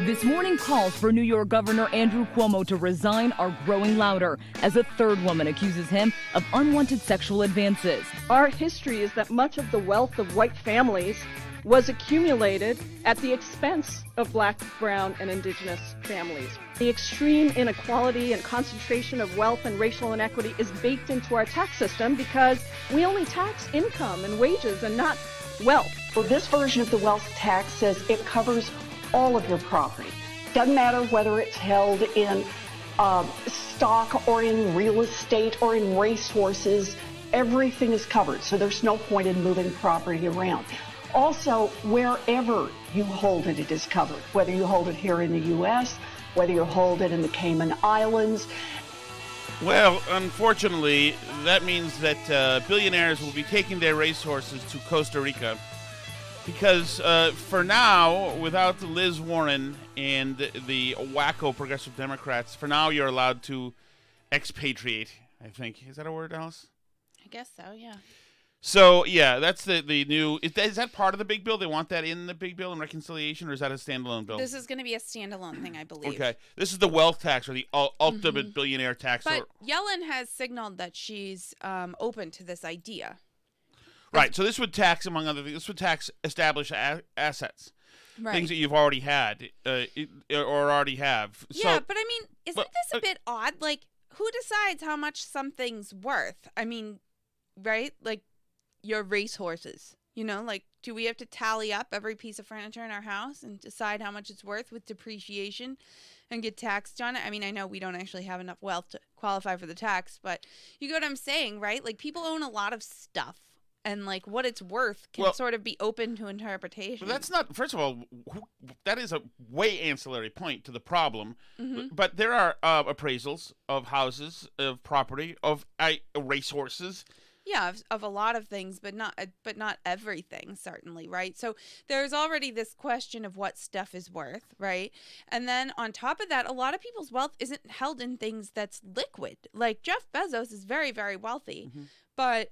This morning, calls for New York Governor Andrew Cuomo to resign are growing louder as a third woman accuses him of unwanted sexual advances. Our history is that much of the wealth of white families was accumulated at the expense of black, brown, and indigenous families. The extreme inequality and concentration of wealth and racial inequity is baked into our tax system because we only tax income and wages and not wealth. Well, this version of the wealth tax says it covers all of your property. Doesn't matter whether it's held in stock or in real estate or in racehorses, everything is covered. So there's no point in moving property around. Also, wherever you hold it, it is covered. Whether you hold it here in the U.S., whether you hold it in the Cayman Islands. Well, unfortunately, that means that billionaires will be taking their racehorses to Costa Rica because for now, without Liz Warren and the wacko progressive Democrats, for now you're allowed to expatriate, I think. Is that a word, Alice? I guess so, yeah. So, yeah, that's the new... Is that part of the big bill? They want that in the big bill in reconciliation, or is that a standalone bill? This is going to be a standalone thing, I believe. Okay. This is the wealth tax, or the ultimate billionaire tax. But Yellen has signaled that she's open to this idea. Right. So this would tax, among other things, this would tax established assets. Right. Things that you've already had or already have. Yeah, so, but I mean, isn't this a bit odd? Like, who decides how much something's worth? I mean, right? Like, your racehorses, you know, like, do we have to tally up every piece of furniture in our house and decide how much it's worth with depreciation and get taxed on it? I mean, I know we don't actually have enough wealth to qualify for the tax, but you get what I'm saying, right? Like, people own a lot of stuff, and like what it's worth can sort of be open to interpretation. But that's not, first of all, that is a way ancillary point to the problem. But there are appraisals of houses, of property, of racehorses. Yeah, of a lot of things, but not everything, certainly, right? So there's already this question of what stuff is worth, right? And then on top of that, a lot of people's wealth isn't held in things that's liquid. Like Jeff Bezos is very, very wealthy, but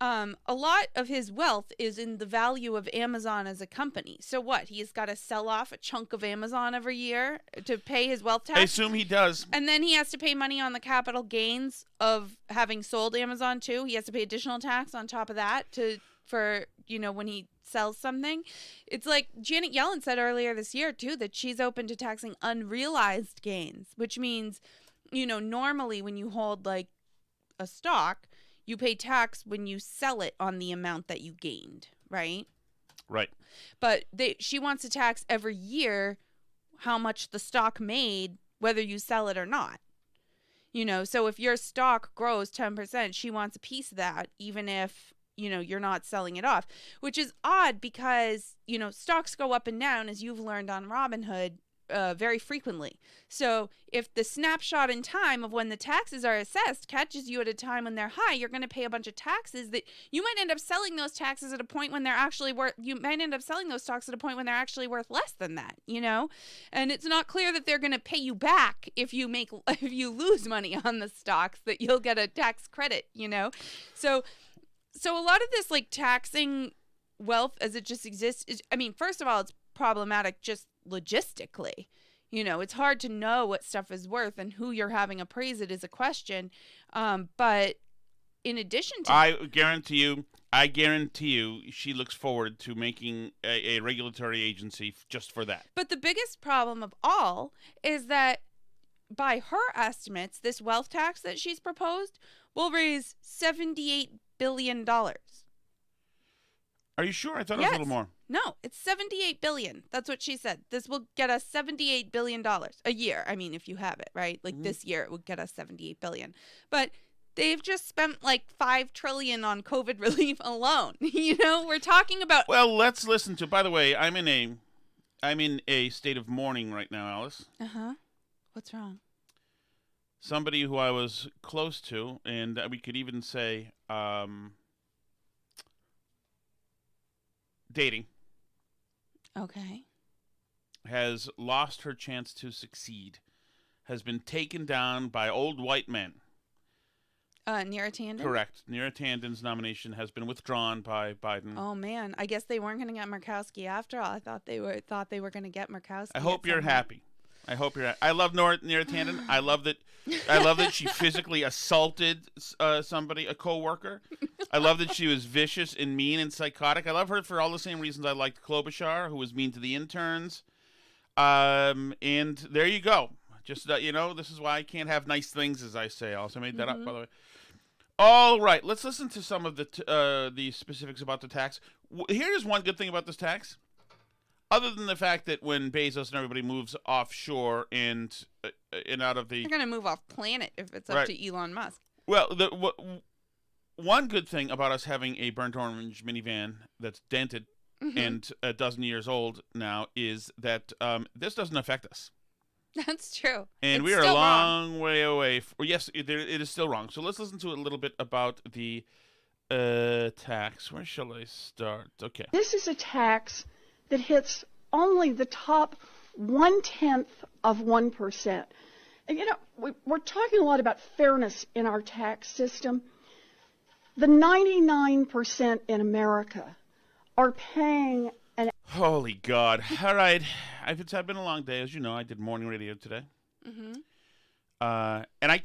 a lot of his wealth is in the value of Amazon as a company. So what? He's got to sell off a chunk of Amazon every year to pay his wealth tax? I assume he does. And then he has to pay money on the capital gains of having sold Amazon too. He has to pay additional tax on top of that for when he sells something. It's like Janet Yellen said earlier this year too that she's open to taxing unrealized gains, which means, normally when you hold like a stock, you pay tax when you sell it on the amount that you gained, right? Right. But she wants to tax every year how much the stock made, whether you sell it or not. So if your stock grows 10%, she wants a piece of that, even if, you're not selling it off, which is odd because, stocks go up and down, as you've learned on Robinhood, very frequently. So if the snapshot in time of when the taxes are assessed catches you at a time when they're high, you're going to pay a bunch of taxes that you might end up selling those taxes at a point when they're actually worth. You might end up selling those stocks at a point when they're actually worth less than that. And it's not clear that they're going to pay you back if you lose money on the stocks, that you'll get a tax credit. So a lot of this like taxing wealth as it just exists is, first of all, it's problematic just logistically. It's hard to know what stuff is worth, and who you're having appraise it is a question. But in addition to, I guarantee you she looks forward to making a regulatory agency just for that. But the biggest problem of all is that by her estimates, this wealth tax that she's proposed will raise $78 billion. Are you sure? I thought it was a little more. No, it's $78 billion. That's what she said. This will get us $78 billion a year. If you have it, right? Like this year, it would get us $78 billion. But they've just spent like $5 trillion on COVID relief alone. We're talking about. Well, let's listen to. By the way, I'm in a state of mourning right now, Alice. What's wrong? Somebody who I was close to, and we could even say dating. Okay. Has lost her chance to succeed. Has been taken down by old white men. Neera Tanden? Correct. Neera Tanden's nomination has been withdrawn by Biden. Oh man, I guess they weren't going to get Murkowski after all. I thought they were going to get Murkowski. I hope you're happy. I hope you're. I love Neera Tanden. I love that. I love that she physically assaulted somebody, a coworker. I love that she was vicious and mean and psychotic. I love her for all the same reasons I liked Klobuchar, who was mean to the interns. And there you go. Just this is why I can't have nice things, as I say. I also made that up, by the way. All right, let's listen to some of the specifics about the tax. Here's one good thing about this tax. Other than the fact that when Bezos and everybody moves offshore and out of the... They're going to move off planet if it's up to Elon Musk. Well, one good thing about us having a burnt orange minivan that's dented and a dozen years old now is that this doesn't affect us. That's true. And we are a long way away. Yes, it is still wrong. So let's listen to a little bit about the tax. Where shall I start? Okay. This is a tax that hits only the top 1/10 of 1%. And we're talking a lot about fairness in our tax system. The 99% in America are paying an... Holy God. All right. It's been a long day. As you know, I did morning radio today. And I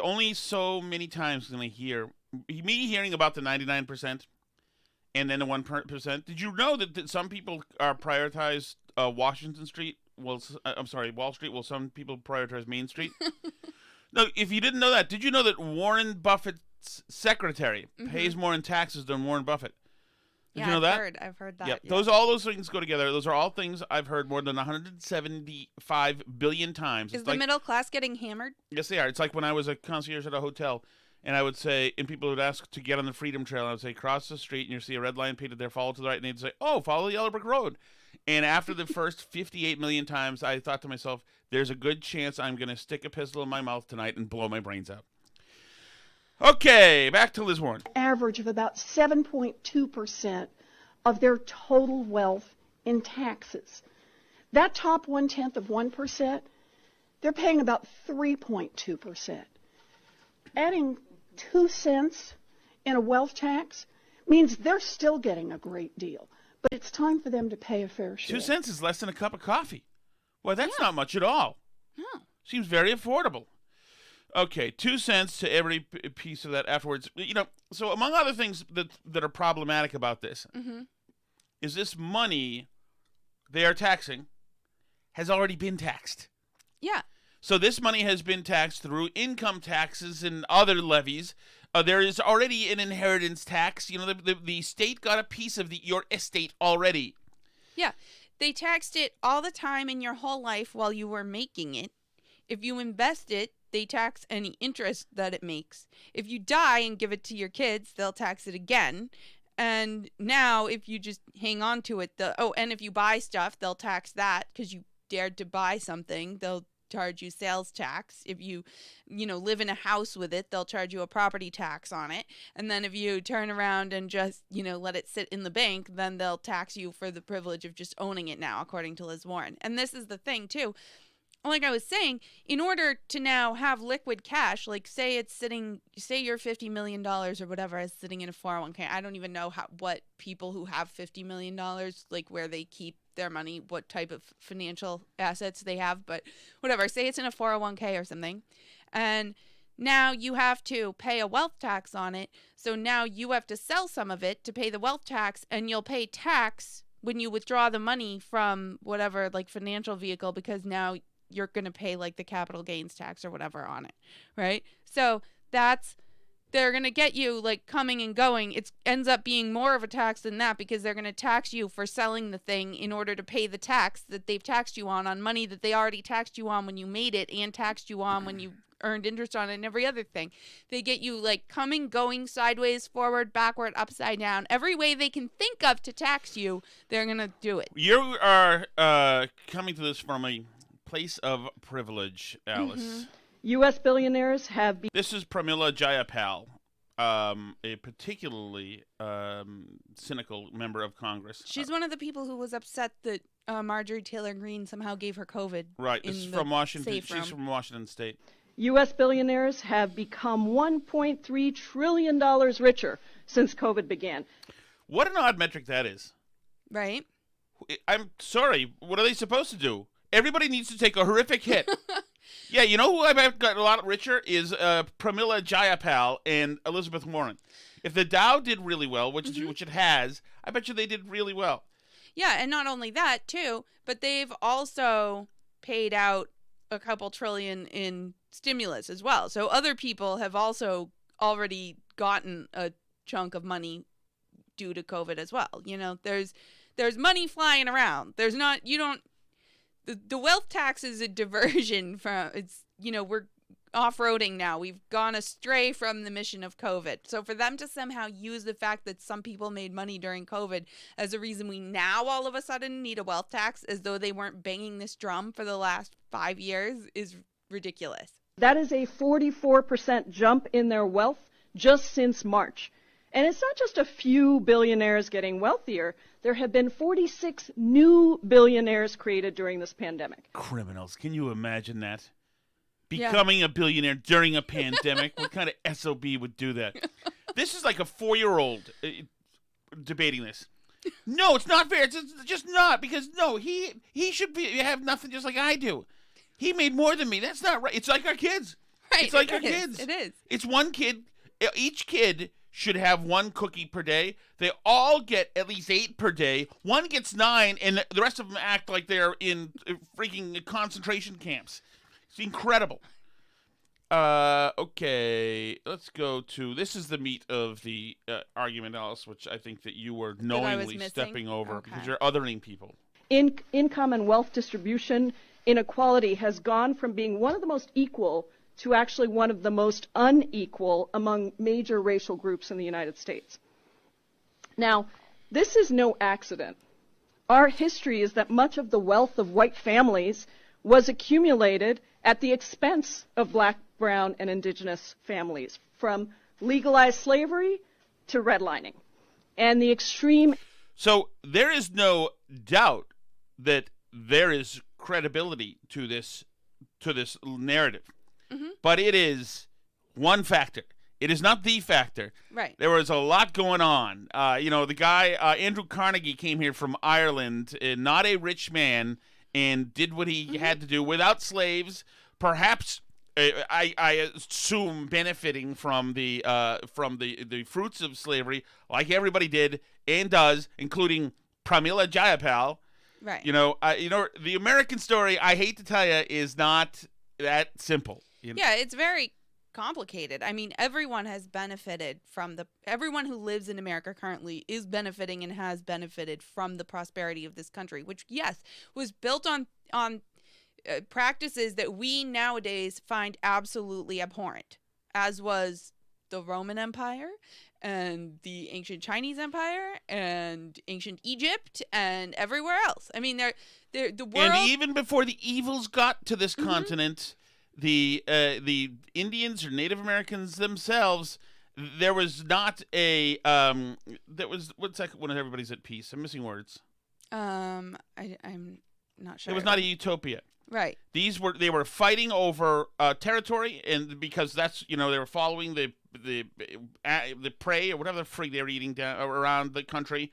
only so many times can I hear me hearing about the 99% and then the 1%. Did you know that some people are prioritize Washington Street? Well, I'm sorry, Wall Street. Well, some people prioritize Main Street. No, if you didn't know that, did you know that Warren Buffett's secretary pays more in taxes than Warren Buffett? Did you know that? I've heard that. Yeah. All those things go together. Those are all things I've heard more than 175 billion times. Is the middle class getting hammered? Yes, they are. It's like when I was a concierge at a hotel, and I would say, and people would ask to get on the Freedom Trail, and I would say, cross the street, and you see a red line painted there, follow to the right, and they'd say, oh, follow the Yellow Brick Road. And after the first 58 million times, I thought to myself, there's a good chance I'm going to stick a pistol in my mouth tonight and blow my brains out. Okay, back to Liz Warren. Average of about 7.2% of their total wealth in taxes. That top 1/10 of 1%, they're paying about 3.2%. Adding 2 cents in a wealth tax means they're still getting a great deal. But it's time for them to pay a fair share. 2 cents is less than a cup of coffee. Well, that's not much at all. No. Seems very affordable. Okay, 2 cents to every piece of that afterwards. So among other things that are problematic about this is this money they are taxing has already been taxed. Yeah. So this money has been taxed through income taxes and other levies. There is already an inheritance tax. The state got a piece of your estate already. Yeah. They taxed it all the time in your whole life while you were making it. If you invest it, they tax any interest that it makes. If you die and give it to your kids, they'll tax it again. And now if you just hang on to it, and if you buy stuff, they'll tax that because you dared to buy something. They'll charge you sales tax. If you live in a house with it, they'll charge you a property tax on it. And then if you turn around and just, let it sit in the bank, then they'll tax you for the privilege of just owning it now, according to Liz Warren. And this is the thing, too. Like I was saying, in order to now have liquid cash, like say your $50 million or whatever is sitting in a 401k. I don't even know what people who have $50 million, like where they keep their money, what type of financial assets they have, but whatever. Say it's in a 401k or something. And now you have to pay a wealth tax on it. So now you have to sell some of it to pay the wealth tax, and you'll pay tax when you withdraw the money from whatever like financial vehicle, because now you're going to pay like the capital gains tax or whatever on it, right? So they're going to get you like coming and going. It ends up being more of a tax than that because they're going to tax you for selling the thing in order to pay the tax that they've taxed you on money that they already taxed you on when you made it and taxed you on when you earned interest on it and every other thing. They get you like coming, going, sideways, forward, backward, upside down. Every way they can think of to tax you, they're going to do it. You are coming to this from a place of privilege, Alice. U.S. billionaires have... This is Pramila Jayapal, a particularly cynical member of Congress. She's one of the people who was upset that Marjorie Taylor Greene somehow gave her COVID. Right. This is from Washington. She's from Washington State. U.S. billionaires have become $1.3 trillion richer since COVID began. What an odd metric that is. Right? I'm sorry. What are they supposed to do? Everybody needs to take a horrific hit. Yeah, you know who I've got a lot richer is Pramila Jayapal and Elizabeth Warren. If the Dow did really well, which it has, I bet you they did really well. Yeah, and not only that, too, but they've also paid out a couple trillion in stimulus as well. So other people have also already gotten a chunk of money due to COVID as well. You know, there's money flying around. There's not, you don't, the wealth tax is a diversion from, it's, you know, we're off-roading now. We've gone astray from the mission of COVID. So for them to somehow use the fact that some people made money during COVID as a reason we now all of a sudden need a wealth tax, as though they weren't banging this drum for the last 5 years, is ridiculous. That is a 44% jump in their wealth just since March. And it's not just a few billionaires getting wealthier. There have been 46 new billionaires created during this pandemic. Criminals. Can you imagine that? Becoming a billionaire during a pandemic? What kind of SOB would do that? This is like a 4-year-old debating this. No, it's not fair. It's just not, because no, he should have nothing just like I do. He made more than me. That's not right. It's like our kids. Right. It's like our kids. It is. It's one kid. Each kid should have one cookie per day. They all get at least 8 per day. One gets 9, and the rest of them act like they're in freaking concentration camps. It's incredible. Okay, let's go to, this is the meat of the argument, Alice, which I think that you were knowingly stepping over because you're othering people. Income and wealth distribution inequality has gone from being one of the most equal to actually one of the most unequal among major racial groups in the United States. Now, this is no accident. Our history is that much of the wealth of white families was accumulated at the expense of black, brown, and indigenous families, from legalized slavery to redlining. And the extreme... So there is no doubt that there is credibility to this narrative. Mm-hmm. But it is one factor. It is not the factor. Right. There was a lot going on. The guy, Andrew Carnegie, came here from Ireland, not a rich man, and did what he had to do without slaves, perhaps, I assume, benefiting from the fruits of slavery, like everybody did and does, including Pramila Jayapal. Right. The American story, I hate to tell you, is not that simple. Yeah, it's very complicated. I mean, everyone has benefited from everyone who lives in America currently is benefiting and has benefited from the prosperity of this country, which, yes, was built on practices that we nowadays find absolutely abhorrent, as was the Roman Empire and the ancient Chinese Empire and ancient Egypt and everywhere else. I mean, the world... And even before the evils got to this continent, the Indians or Native Americans themselves, there was not a what's that when everybody's at peace? I'm missing words. I'm not sure. It was not a utopia. Right. They were fighting over territory, and because that's they were following the prey or whatever the frig they were eating down around the country,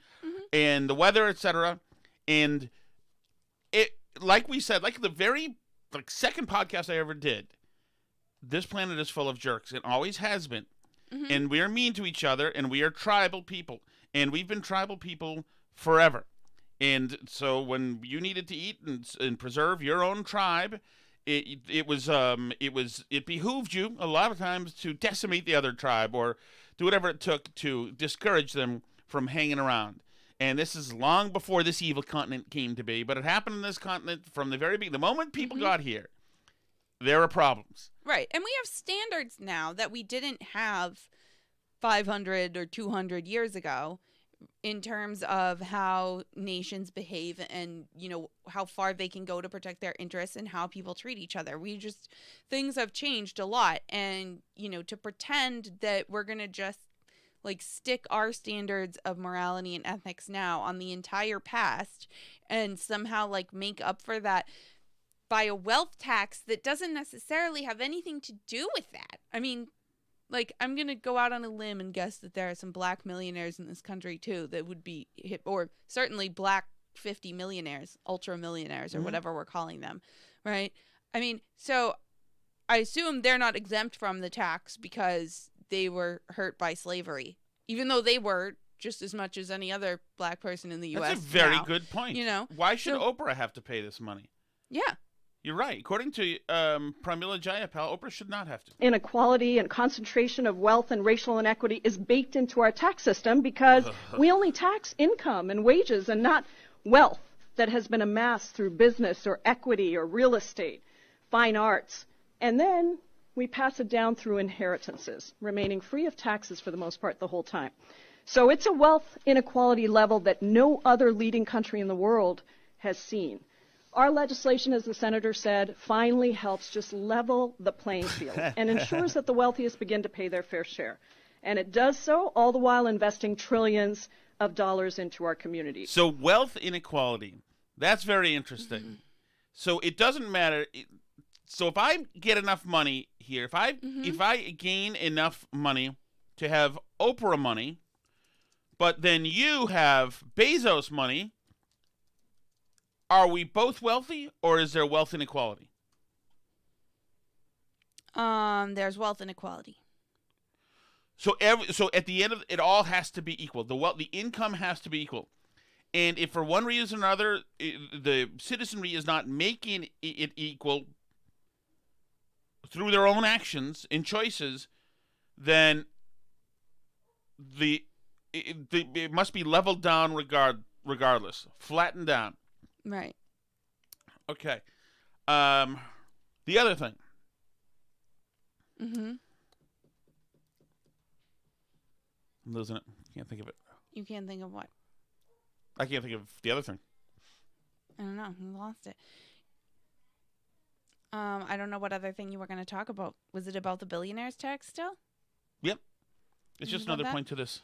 and the weather, etc. And it, like we said, like the very second podcast I ever did, this planet is full of jerks. It always has been. And we are mean to each other, and we are tribal people. And we've been tribal people forever. And so when you needed to eat and preserve your own tribe, it behooved you a lot of times to decimate the other tribe or do whatever it took to discourage them from hanging around. And this is long before this evil continent came to be, but it happened in this continent from the very beginning. The moment people got here, there were problems. Right. And we have standards now that we didn't have 500 or 200 years ago in terms of how nations behave and, how far they can go to protect their interests and how people treat each other. Things have changed a lot. And, to pretend that we're going to just stick our standards of morality and ethics now on the entire past and somehow make up for that. by a wealth tax that doesn't necessarily have anything to do with that. I mean, like, I'm going to go out on a limb and guess that there are some black millionaires in this country, too, that would be hit, or certainly black 50 millionaires, ultra millionaires, or whatever we're calling them, right? I mean, so I assume they're not exempt from the tax because they were hurt by slavery, even though they were just as much as any other black person in the U.S. That's a very now, good point. You know, why should Oprah have to pay this money? Yeah. You're right. According to Pramila Jayapal, Oprah should not have to. Inequality and concentration of wealth and racial inequity is baked into our tax system because we only tax income and wages and not wealth that has been amassed through business or equity or real estate, fine arts. And then we pass it down through inheritances, remaining free of taxes for the most part the whole time. So it's a wealth inequality level that no other leading country in the world has seen. Our legislation, as the senator said, finally helps just level the playing field and ensures that the wealthiest begin to pay their fair share. And it does so all the while investing trillions of dollars into our communities. So wealth inequality, that's very interesting. So it doesn't matter. So if I get enough money here, if I gain enough money to have Oprah money, but then you have Bezos money, are we both wealthy, or is there wealth inequality? There's wealth inequality. So at the end of it, all has to be equal. The income has to be equal, and if for one reason or another the citizenry is not making it equal through their own actions and choices, then it must be leveled down regardless, flattened down. Right. Okay. The other thing. Mm-hmm. I'm losing it. Can't think of it. You can't think of what? I can't think of the other thing. I don't know. You lost it. I don't know what other thing you were going to talk about. Was it about the billionaires tax still? Yep. It's just another point to this.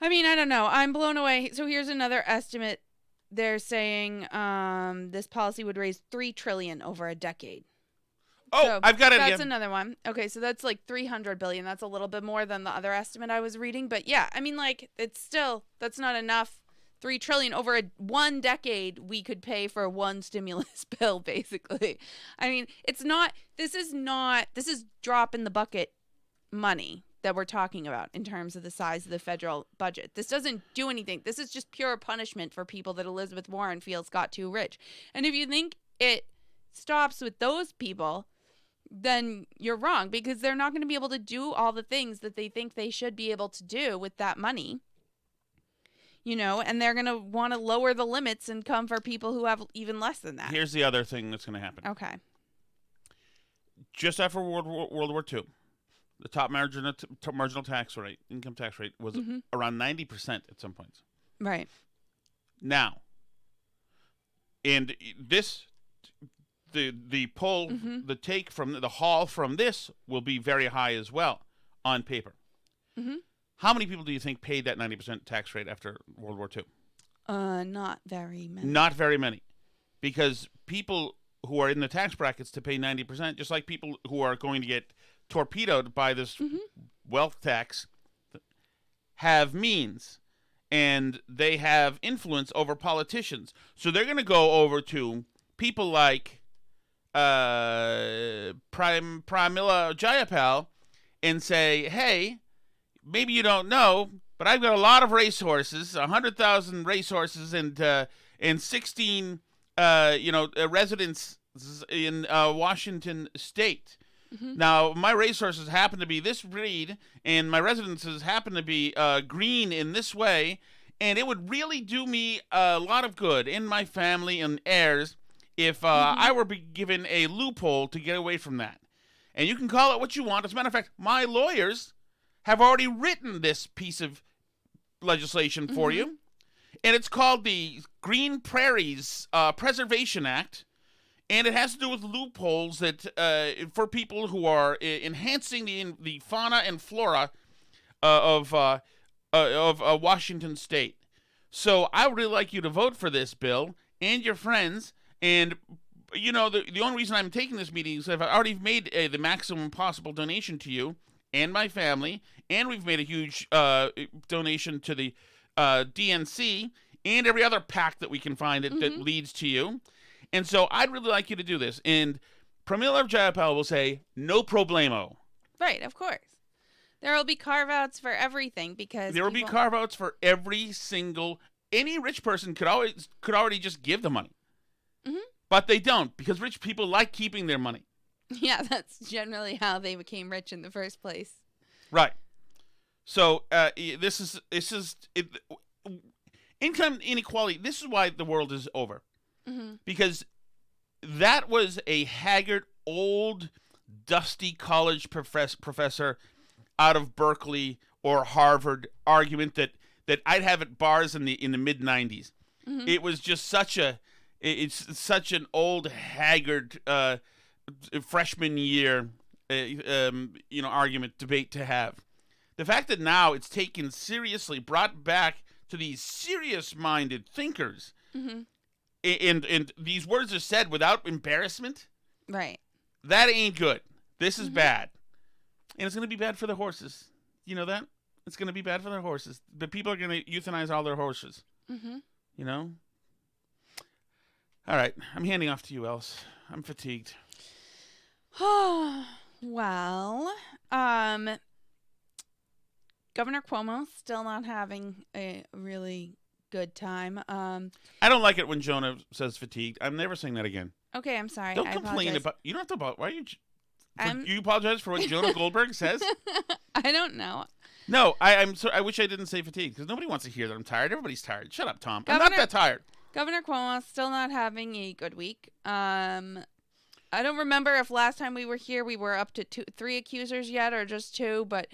I mean, I don't know. I'm blown away. So here's another estimate. They're saying this policy would raise $3 trillion over a decade. Oh, so I've got it again. That's another one. Okay, so that's like $300 billion. That's a little bit more than the other estimate I was reading. But yeah, I mean, like, it's still, that's not enough. $3 trillion over one decade we could pay for one stimulus bill, basically. I mean, this is drop in the bucket money that we're talking about in terms of the size of the federal budget. This doesn't do anything. This is just pure punishment for people that Elizabeth Warren feels got too rich. And if you think it stops with those people, then you're wrong, because they're not going to be able to do all the things that they think they should be able to do with that money. You know, and they're going to want to lower the limits and come for people who have even less than that. Here's the other thing that's going to happen. Okay. Just after World War II, the top marginal tax rate, income tax rate, was around 90% at some points. Right. Now, and this, the poll, the take from the haul from this will be very high as well on paper. Mm-hmm. How many people do you think paid that 90% tax rate after World War II? Not very many. Not very many. Because people who are in the tax brackets to pay 90%, just like people who are going to get torpedoed by this wealth tax, have means. And they have influence over politicians. So they're going to go over to people like Pramila Jayapal and say, hey, maybe you don't know, but I've got a lot of racehorses, 100,000 racehorses, and 16, residents in Washington State. Mm-hmm. Now, my racehorses happen to be this breed, and my residences happen to be green in this way, and it would really do me a lot of good in my family and heirs if I were given a loophole to get away from that. And you can call it what you want. As a matter of fact, my lawyers have already written this piece of legislation for you, and it's called the Green Prairies Preservation Act, and it has to do with loopholes that for people who are enhancing the fauna and flora of Washington State. So I would really like you to vote for this bill and your friends, and the only reason I'm taking this meeting is I've already made the maximum possible donation to you and my family, and we've made a huge donation to the DNC and every other PAC that we can find that leads to you. And so I'd really like you to do this. And Pramila Jayapal will say, no problemo. Right, of course. There will be carve-outs for everything because there will be carve-outs for every single... Any rich person could already just give the money. Mm-hmm. But they don't, because rich people like keeping their money. Yeah, that's generally how they became rich in the first place. Right. So this is income inequality. This is why the world is over. Mm-hmm. Because that was a haggard, old, dusty college professor out of Berkeley or Harvard argument that I'd have at bars in the mid 90s. Mm-hmm. It was just such an old, haggard freshman year argument debate to have. The fact that now it's taken seriously, brought back to these serious-minded thinkers, mm-hmm. and these words are said without embarrassment. Right. That ain't good. This is bad. And it's going to be bad for the horses. You know that? It's going to be bad for their horses. The people are going to euthanize all their horses. Mm-hmm. You know? All right. I'm handing off to you, Else. I'm fatigued. Well, Governor Cuomo still not having a really good time. I don't like it when Jonah says fatigued. I'm never saying that again. Okay, I'm sorry. Don't complain about... You don't have to... Why are you... You apologize for what Jonah Goldberg says? I don't know. No, I wish I didn't say fatigued, because nobody wants to hear that I'm tired. Everybody's tired. Shut up, Tom. I'm not that tired. Governor Cuomo still not having a good week. I don't remember if last time we were here we were up to 3 accusers yet or just 2, but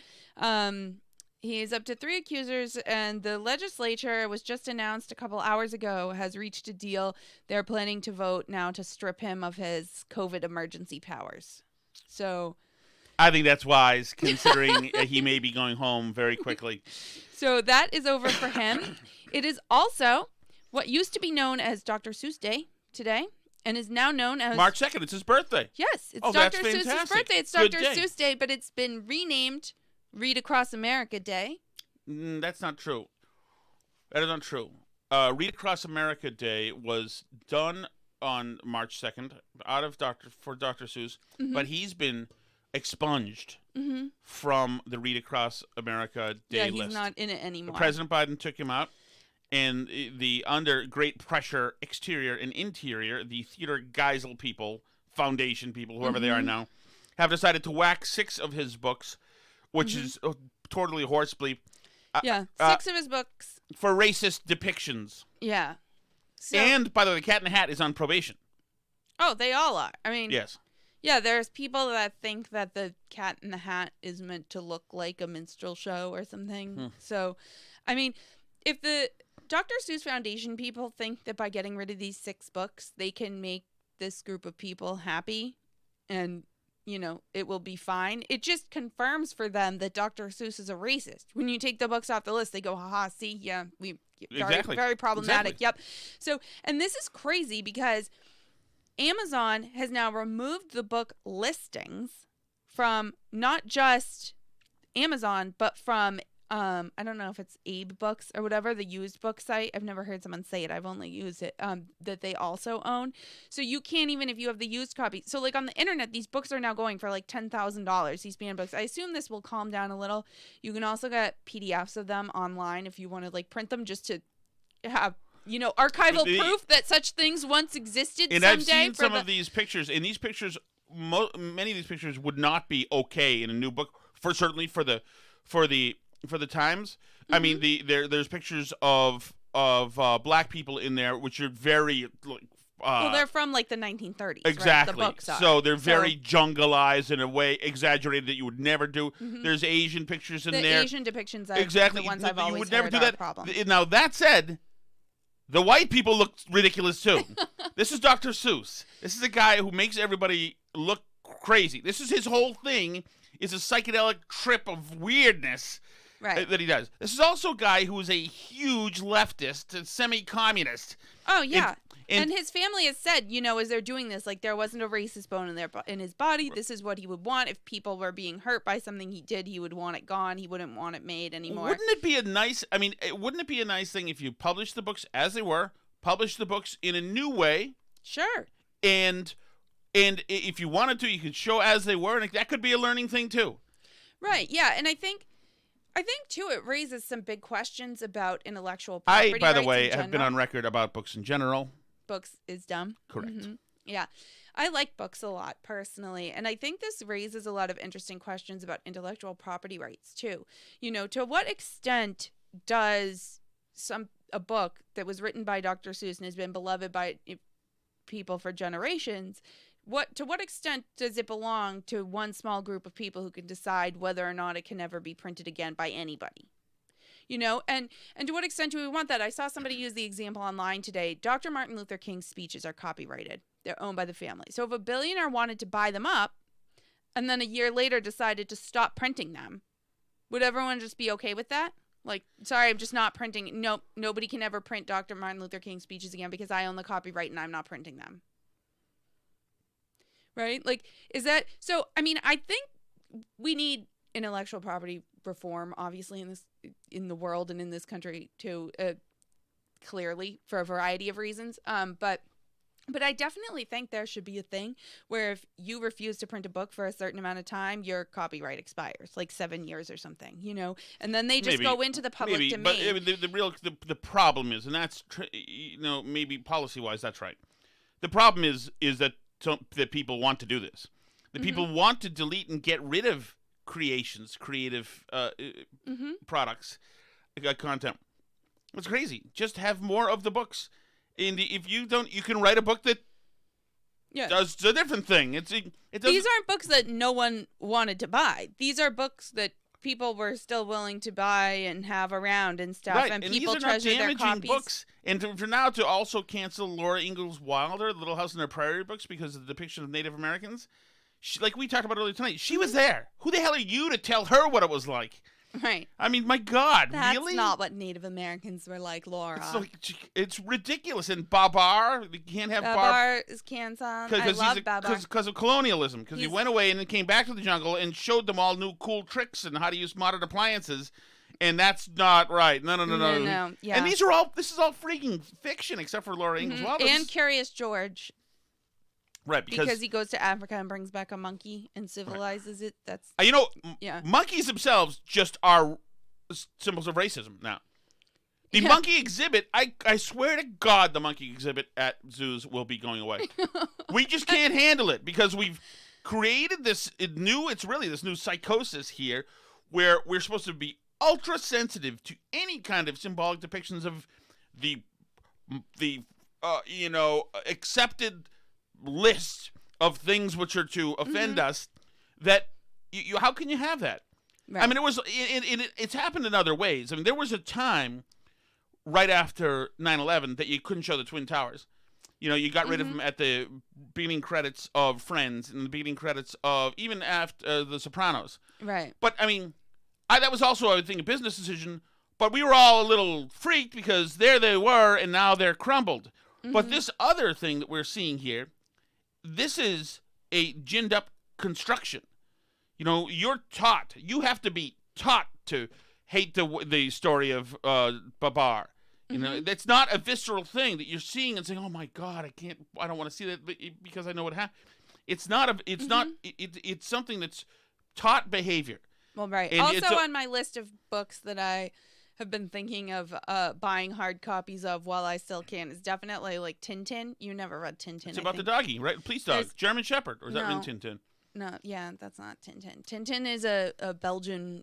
he's up to 3 accusers, and the legislature, it was just announced a couple hours ago, has reached a deal. They're planning to vote now to strip him of his COVID emergency powers. So I think that's wise, considering he may be going home very quickly. So that is over for him. It is also what used to be known as Dr. Seuss Day today, and is now known as... March 2nd, it's his birthday. Yes, it's Dr. Seuss's birthday. It's Dr. Seuss Day, but it's been renamed Read Across America Day. That's not true. That is not true. Read Across America Day was done on March 2nd for Dr. Seuss, mm-hmm. but he's been expunged mm-hmm. from the Read Across America Day list. Yeah, he's not in it anymore. President Biden took him out, and the under great pressure exterior and interior, the Theodore Geisel people, foundation people, whoever mm-hmm. they are now, have decided to whack 6 of his books, which mm-hmm. is totally horse bleep. 6 of his books. For racist depictions. Yeah. So, and, by the way, the Cat in the Hat is on probation. Oh, they all are. I mean... Yes. Yeah, there's people that think that the Cat in the Hat is meant to look like a minstrel show or something. So, I mean, if the Dr. Seuss Foundation people think that by getting rid of these 6 books, they can make this group of people happy and, you know, it will be fine, it just confirms for them that Dr. Seuss is a racist. When you take the books off the list, they go, haha, see, yeah, exactly. Very problematic. Exactly. Yep. So, and this is crazy because Amazon has now removed the book listings from not just Amazon, but from, I don't know if it's Abe Books or whatever, the used book site. I've never heard someone say it. I've only used it, that they also own. So you can't even, if you have the used copy. So like on the internet, these books are now going for like $10,000, these banned books. I assume this will calm down a little. You can also get PDFs of them online if you want to like print them just to have, you know, archival proof that such things once existed and someday. I've seen some of these pictures, and these pictures, many of these pictures would not be okay in a new book, certainly for the times. Mm-hmm. I mean, there's pictures of black people in there, which are very well, they're from like the 1930s. Exactly. Right? The books are. So they're very jungleized in a way, exaggerated that you would never do. Mm-hmm. There's Asian pictures in there. The Asian depictions are exactly the ones I've always would never heard do are that. a problem. Now that said, the white people look ridiculous too. This is Dr. Seuss. This is a guy who makes everybody look crazy. This is his whole thing. Is a psychedelic trip of weirdness. Right. that he does. This is also a guy who is a huge leftist, semi-communist. Oh, yeah. And And his family has said, as they're doing this, like there wasn't a racist bone in his body. This is what he would want. If people were being hurt by something he did, he would want it gone. He wouldn't want it made anymore. Wouldn't it be a nice thing if you published the books as they were, published the books in a new way? Sure. And if you wanted to, you could show as they were, and that could be a learning thing too. Right. Yeah. And I think too, it raises some big questions about intellectual property. By the rights way, in have been general. on record about books in general. Books is dumb. Correct. Mhm. Yeah. I like books a lot personally, and I think this raises a lot of interesting questions about intellectual property rights too. To what extent does a book that was written by Dr. Seuss and has been beloved by people for generations, to what extent does it belong to one small group of people who can decide whether or not it can ever be printed again by anybody? And to what extent do we want that? I saw somebody use the example online today. Dr. Martin Luther King's speeches are copyrighted. They're owned by the family. So if a billionaire wanted to buy them up and then a year later decided to stop printing them, would everyone just be okay with that? Like, sorry, I'm just not printing. Nope, nobody can ever print Dr. Martin Luther King's speeches again because I own the copyright and I'm not printing them. Right? Like, is that so? I mean, I think we need intellectual property reform, obviously, in the world and in this country too, clearly for a variety of reasons. But I definitely think there should be a thing where if you refuse to print a book for a certain amount of time, your copyright expires, like 7 years or something, and then they just go into the public domain. But the problem is, and that's maybe policy wise, that's right. The problem is that that people want to do this. That people want to delete and get rid of creations, creative products, content. It's crazy. Just have more of the books. And if you don't, you can write a book that does a different thing. These aren't books that no one wanted to buy. These are books that people were still willing to buy and have around and stuff. Right. And and people these are not treasure their damaging copies. books. And for now to also cancel Laura Ingalls Wilder, Little House on the Prairie books because of the depiction of Native Americans, like we talked about earlier tonight, she was there. Who the hell are you to tell her what it was like? Right. I mean, my God, That's really? not what Native Americans were like, Laura. It's ridiculous. And Babar, you can't have Babar is canceled. I love Babar. Because of colonialism. Because he went away and then came back to the jungle and showed them all new cool tricks and how to use modern appliances. And that's not right. No. Yeah. And this is all freaking fiction except for Laura Ingalls Wilder. And Curious George. Right, because he goes to Africa and brings back a monkey and civilizes it. That's monkeys themselves just are symbols of racism now. The monkey exhibit, I swear to God, the monkey exhibit at zoos will be going away. We just can't handle it because we've created this new psychosis here where we're supposed to be ultra sensitive to any kind of symbolic depictions of the accepted list of things which are to offend us. That how can you have that? Right. I mean, it's happened in other ways. I mean, there was a time right after 9/11 that you couldn't show the Twin Towers. You got rid of them at the beginning credits of Friends and the beginning credits of even after The Sopranos. Right. But I mean, that was also, I would think, a business decision. But we were all a little freaked because there they were, and now they're crumbled. But this other thing that we're seeing here, this is a ginned up construction. You have to be taught to hate the story of Babar. That's not a visceral thing that you're seeing and saying, "Oh my God, I don't want to see that because I know what happened." It's something that's taught behavior. Well, right. And also on my list of books that I have been thinking of buying hard copies of while I still can is definitely like Tintin. You never read Tintin. It's about the doggy, right? Police dog, German Shepherd, or is that in Tintin? No, yeah, that's not Tintin. Tintin is a Belgian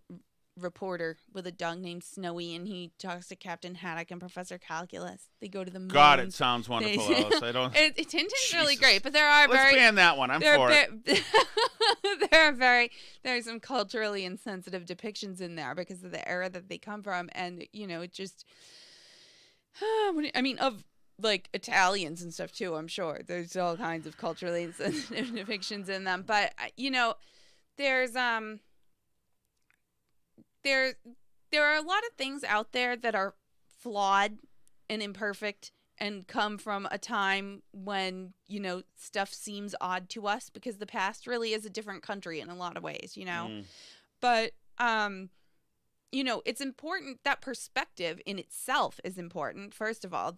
reporter with a dog named Snowy, and he talks to Captain Haddock and Professor Calculus. They go to the moon. God, it sounds wonderful. Tintin's really great, but let's ban that one. I'm for it. There are some culturally insensitive depictions in there because of the era that they come from, and it just. Of like Italians and stuff too. I'm sure there's all kinds of culturally insensitive depictions in them, there are a lot of things out there that are flawed and imperfect and come from a time when, you know, stuff seems odd to us because the past really is a different country in a lot of ways, you know. But, you know, it's important, that perspective in itself is important. First of all,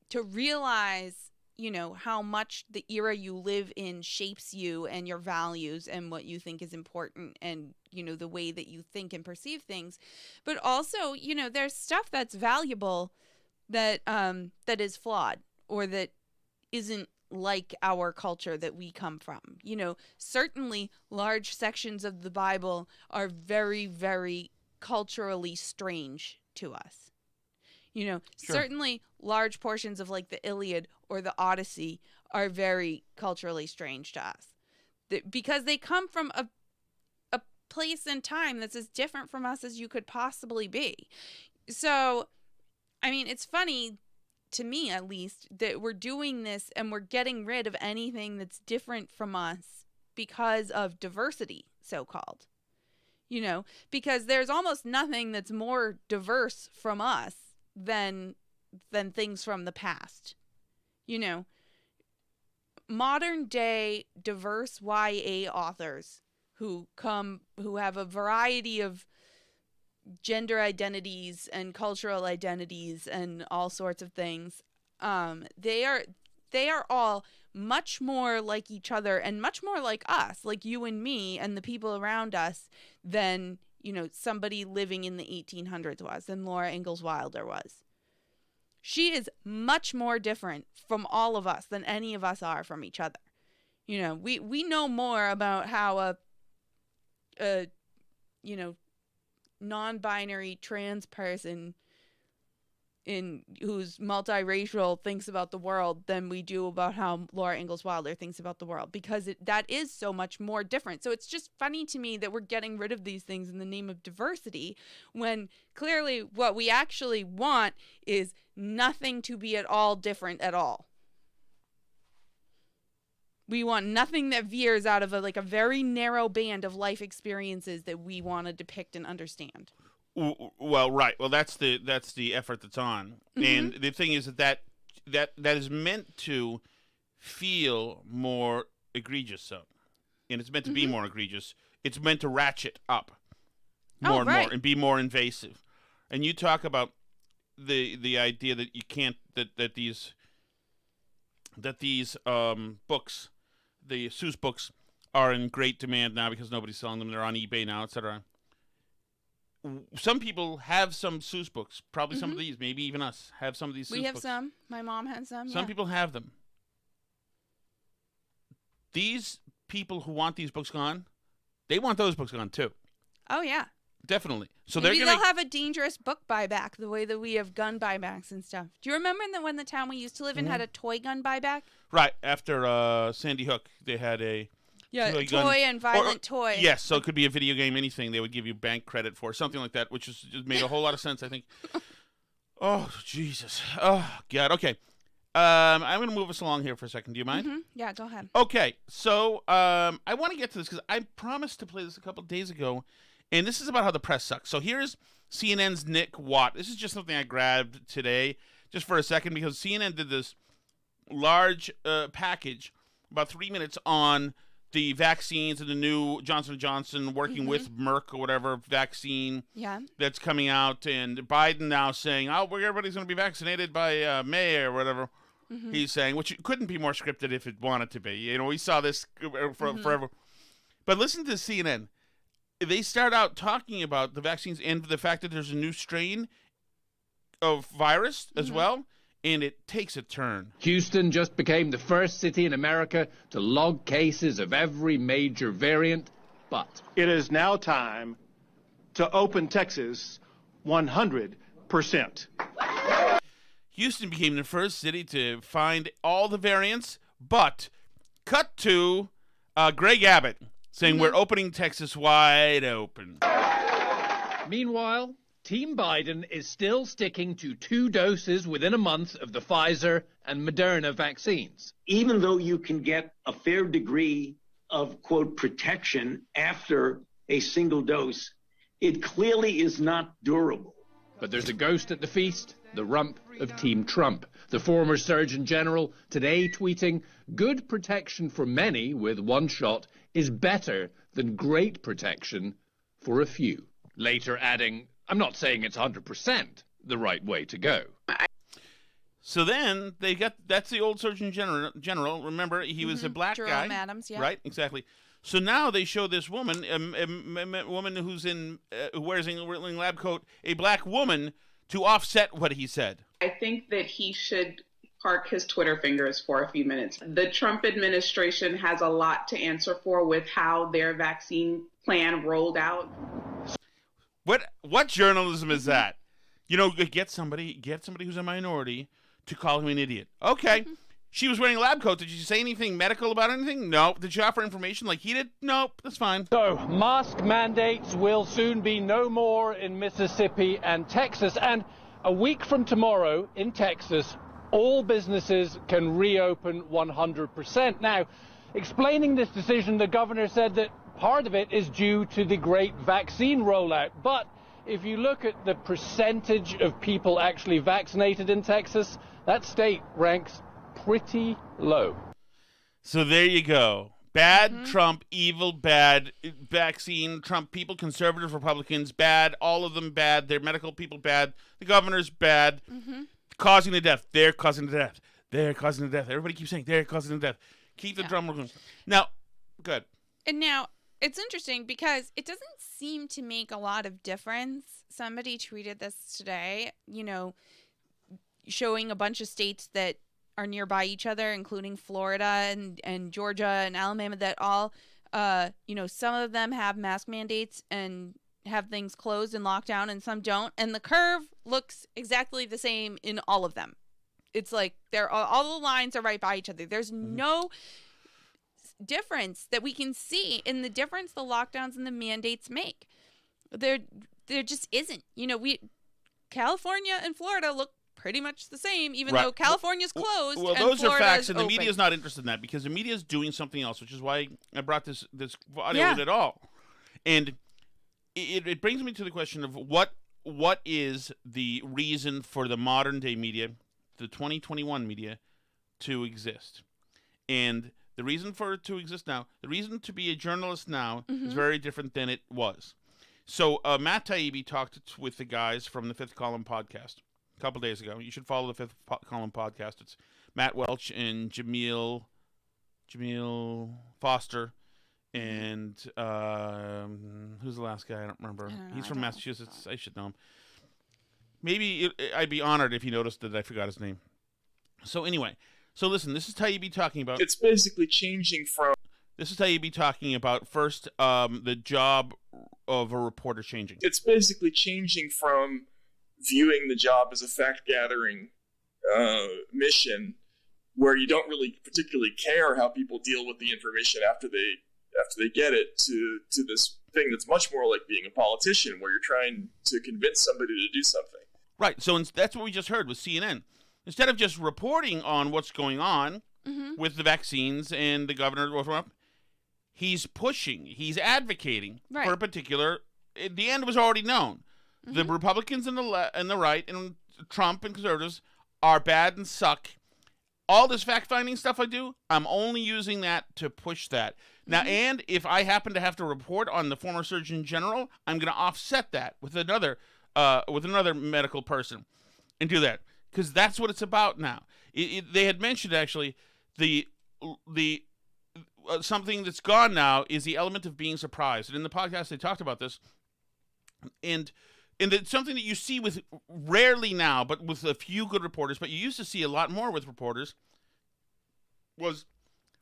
to realize, you know, how much the era you live in shapes you and your values and what you think is important and, you know, the way that you think and perceive things. But also, you know, there's stuff that's valuable that that is flawed or that isn't like our culture that we come from. You know, certainly large sections of the Bible are very, very culturally strange to us. You know, certainly large portions of like the Iliad or the Odyssey are very culturally strange to us because they come from a place and time that's as different from us as you could possibly be. So, I mean, it's funny to me, at least, that we're doing this and we're getting rid of anything that's different from us because of diversity, so-called. You know, because there's almost nothing that's more diverse from us than things from the past. You know, modern day diverse YA authors who have a variety of gender identities and cultural identities and all sorts of things. They are all much more like each other and much more like us, like you and me and the people around us, than, you know, somebody living in the 1800s was, than Laura Ingalls Wilder was. She is much more different from all of us than any of us are from each other. You know, we know more about how a you know, non-binary trans person who's multiracial thinks about the world than we do about how Laura Ingalls Wilder thinks about the world, because that is so much more different. So it's just funny to me that we're getting rid of these things in the name of diversity, when clearly what we actually want is nothing to be at all different at all. We want nothing that veers out of a very narrow band of life experiences that we want to depict and understand. Well, right. Well, that's the effort that's on, and the thing is that is meant to feel more egregious, so, and it's meant to be more egregious. It's meant to ratchet up more and more and be more invasive. And you talk about the idea that you can't that these books, the Seuss books, are in great demand now because nobody's selling them. They're on eBay now, etc. Some people have some Seuss books, probably some of these, maybe even us, have some of these Seuss books. We have some. My mom has some. Some people have them. These people who want these books gone, they want those books gone too. Oh, yeah. Definitely. So maybe they'll have a dangerous book buyback the way that we have gun buybacks and stuff. Do you remember when the town we used to live in had a toy gun buyback? Right. After Sandy Hook, they had a... Yeah, toy and violent toy. Yes, so it could be a video game, anything they would give you bank credit for, something like that, which just made a whole lot of sense, I think. Oh, Jesus. Oh, God. Okay. I'm going to move us along here for a second. Do you mind? Yeah, go ahead. Okay. So I want to get to this because I promised to play this a couple of days ago, and this is about how the press sucks. So here's CNN's Nick Watt. This is just something I grabbed today just for a second because CNN did this large package, about 3 minutes, on the vaccines and the new Johnson & Johnson working with Merck or whatever vaccine that's coming out, and Biden now saying, oh, everybody's going to be vaccinated by May or whatever he's saying, which couldn't be more scripted if it wanted to be. You know, we saw this forever. But listen to CNN. They start out talking about the vaccines and the fact that there's a new strain of virus as well, and it takes a turn. Houston just became the first city in America to log cases of every major variant, but it is now time to open Texas 100%. Houston became the first city to find all the variants, but cut to Greg Abbott saying we're opening Texas wide open. Meanwhile, Team Biden is still sticking to 2 doses within a month of the Pfizer and Moderna vaccines. Even though you can get a fair degree of, quote, protection after a single dose, It clearly is not durable. But there's a ghost at the feast, the rump of Team Trump. The former Surgeon General today tweeting, "Good protection for many with one shot is better than great protection for a few." Later adding, "I'm not saying it's 100% the right way to go." So then they got, that's the old Surgeon General. Remember, he was a black Jerome guy. Adams, yeah. Right, exactly. So now they show this woman, a woman who wears a lab coat, a black woman, to offset what he said. I think that he should park his Twitter fingers for a few minutes. The Trump administration has a lot to answer for with how their vaccine plan rolled out. What journalism is that? You know, get somebody who's a minority to call him an idiot. Okay. She was wearing a lab coat. Did you say anything medical about anything? No. Did you offer information like he did? Nope. That's fine. So, mask mandates will soon be no more in Mississippi and Texas. And a week from tomorrow in Texas, all businesses can reopen 100%. Now, explaining this decision, the governor said that part of it is due to the great vaccine rollout. But if you look at the percentage of people actually vaccinated in Texas, that state ranks pretty low. So there you go. Bad Trump, evil, bad vaccine, Trump people, conservative Republicans, bad, all of them bad, their medical people bad, the governor's bad, causing the death. They're causing the death. They're causing the death. Everybody keeps saying they're causing the death. Keep the drum rolling. Now, good. And now, it's interesting because it doesn't seem to make a lot of difference. Somebody tweeted this today, showing a bunch of states that are nearby each other, including Florida and Georgia and Alabama, that all, some of them have mask mandates and have things closed and locked down, and some don't. And the curve looks exactly the same in all of them. It's like all the lines are right by each other. There's no difference that we can see in the difference the lockdowns and the mandates make. There just isn't. California and Florida look pretty much the same, even though California's closed. Well, and those are Florida's facts, and the open. media is not interested in that because the media is doing something else, which is why I brought this audio in at all. And it brings me to the question of what is the reason for the modern day media, the 2021 media, to exist. And the reason for it to exist now, the reason to be a journalist now is very different than it was. So Matt Taibbi talked with the guys from the Fifth Column podcast a couple days ago. You should follow the Fifth Column podcast. It's Matt Welch and Jameel Foster and who's the last guy? I don't remember. He's from Massachusetts. I should know him. Maybe I'd be honored if you noticed that I forgot his name. So anyway, so listen, this is Taibbi talking about. It's basically changing from. This is Taibbi talking about first the job of a reporter changing. It's basically changing from viewing the job as a fact-gathering mission, where you don't really particularly care how people deal with the information after they get it, to this thing that's much more like being a politician, where you're trying to convince somebody to do something. Right. So that's what we just heard with CNN. Instead of just reporting on what's going on with the vaccines and the governor, he's pushing, he's advocating for a particular. The end was already known. The Republicans and the right and Trump and conservatives are bad and suck. All this fact-finding stuff I do, I'm only using that to push that. Now, and if I happen to have to report on the former Surgeon General, I'm going to offset that with another medical person and do that, because that's what it's about now. They had mentioned actually the something that's gone now is the element of being surprised, and in the podcast they talked about this, and it's something that you see with rarely now, but with a few good reporters, but you used to see a lot more with reporters, was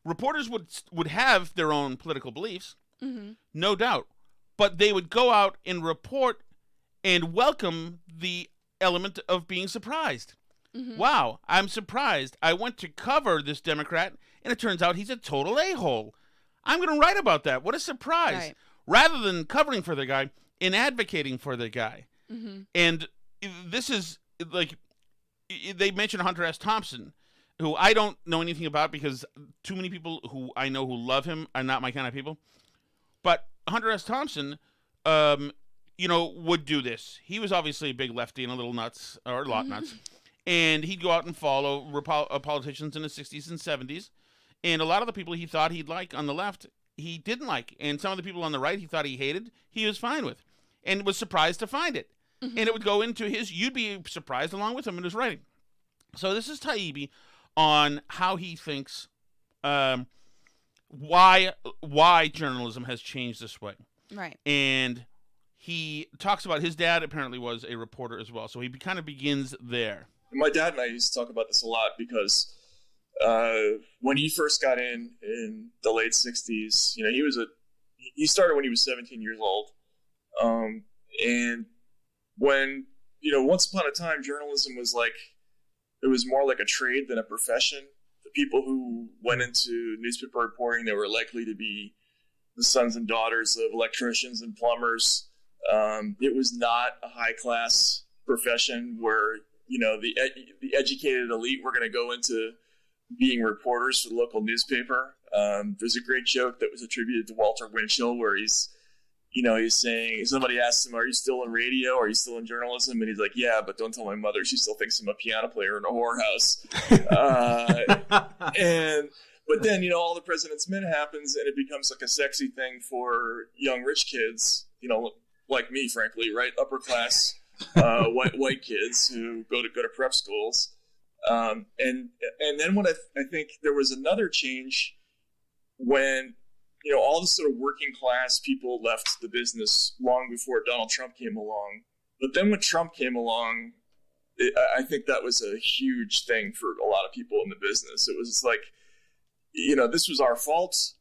reporters would have their own political beliefs, no doubt, but they would go out and report and welcome the element of being surprised. Wow, I'm surprised. I went to cover this Democrat, and it turns out he's a total a-hole. I'm going to write about that. What a surprise. Right. Rather than covering for the guy and advocating for the guy. And this is, like, they mentioned Hunter S. Thompson, who I don't know anything about because too many people who I know who love him are not my kind of people. But Hunter S. Thompson, would do this. He was obviously a big lefty and a little nuts, or a lot nuts. And he'd go out and follow politicians in the 60s and 70s. And a lot of the people he thought he'd like on the left, he didn't like. And some of the people on the right he thought he hated, he was fine with. And was surprised to find it. And it would go into you'd be surprised along with him in his writing. So this is Taibbi on how he thinks, why journalism has changed this way. Right. And he talks about his dad apparently was a reporter as well. So he kind of begins there. My dad and I used to talk about this a lot because when he first got in the late 60s, he started when he was 17 years old. And when, once upon a time, journalism was it was more like a trade than a profession. The people who went into newspaper reporting, they were likely to be the sons and daughters of electricians and plumbers. It was not a high-class profession where, the educated elite were going to go into being reporters for the local newspaper. There's a great joke that was attributed to Walter Winchell where he's saying, somebody asks him, are you still in radio? Are you still in journalism? And he's like, yeah, but don't tell my mother. She still thinks I'm a piano player in a whorehouse. But then, all the President's Men happens and it becomes like a sexy thing for young rich kids, like me, frankly, right? Upper class white kids who go to prep schools. And then when I think there was another change when, all the sort of working class people left the business long before Donald Trump came along. But then when Trump came along, I think that was a huge thing for a lot of people in the business. It was like, this was our fault.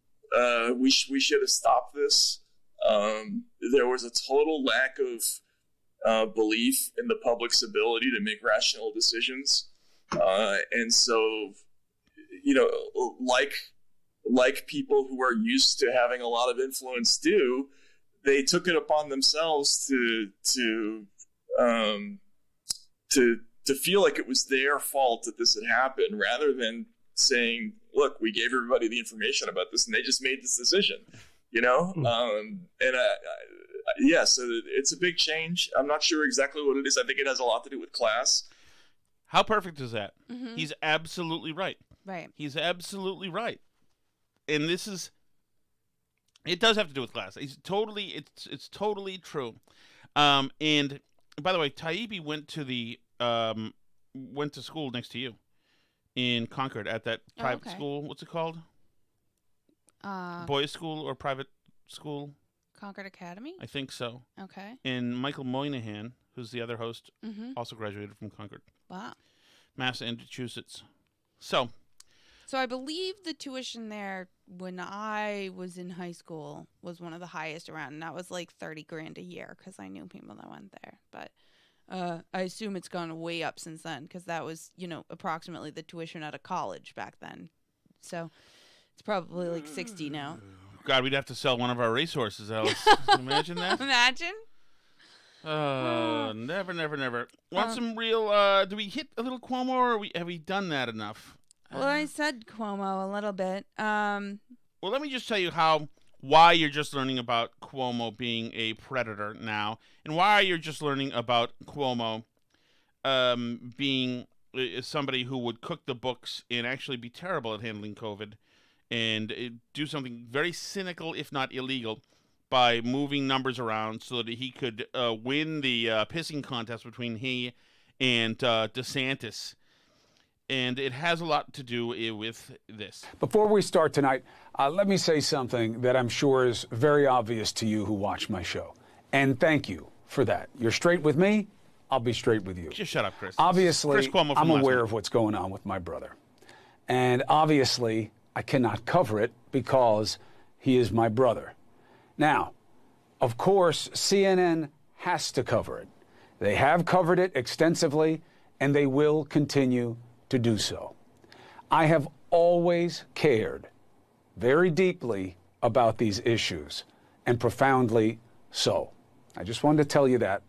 We should have stopped this. There was a total lack of belief in the public's ability to make rational decisions. And so, like people who are used to having a lot of influence do, they took it upon themselves to feel like it was their fault that this had happened, rather than saying, "Look, we gave everybody the information about this, and they just made this decision." So it's a big change. I'm not sure exactly what it is. I think it has a lot to do with class. How perfect is that? Mm-hmm. He's absolutely right. Right. He's absolutely right. And it does have to do with class. It's totally true. And by the way, Taibbi went to school next to you in Concord at that private school. What's it called? Boys' school or private school? Concord Academy? I think so. Okay. And Michael Moynihan, who's the other host, also graduated from Concord. Wow. Massachusetts. So I believe the tuition there when I was in high school was one of the highest around, and that was like $30,000 a year because I knew people that went there. But I assume it's gone way up since then because that was, approximately the tuition at a college back then. So it's probably like 60 now. God, we'd have to sell one of our racehorses, Alice. Imagine that. Imagine. Never. Want some real? Do we hit a little Cuomo, or have we done that enough? Well, I said Cuomo a little bit. Well, let me just tell you why you're just learning about Cuomo being a predator now, and why you're just learning about Cuomo being somebody who would cook the books and actually be terrible at handling COVID and do something very cynical, if not illegal, by moving numbers around so that he could win the pissing contest between he and DeSantis. And it has a lot to do with this. Before we start tonight, let me say something that I'm sure is very obvious to you who watch my show. And thank you for that. You're straight with me, I'll be straight with you. Just shut up, Chris. Obviously, Chris Cuomo I'm aware of what's going on with my brother. And obviously, I cannot cover it because he is my brother. Now, of course, CNN has to cover it. They have covered it extensively, and they will continue to do so. I have always cared very deeply about these issues, and profoundly so. I just wanted to tell you that.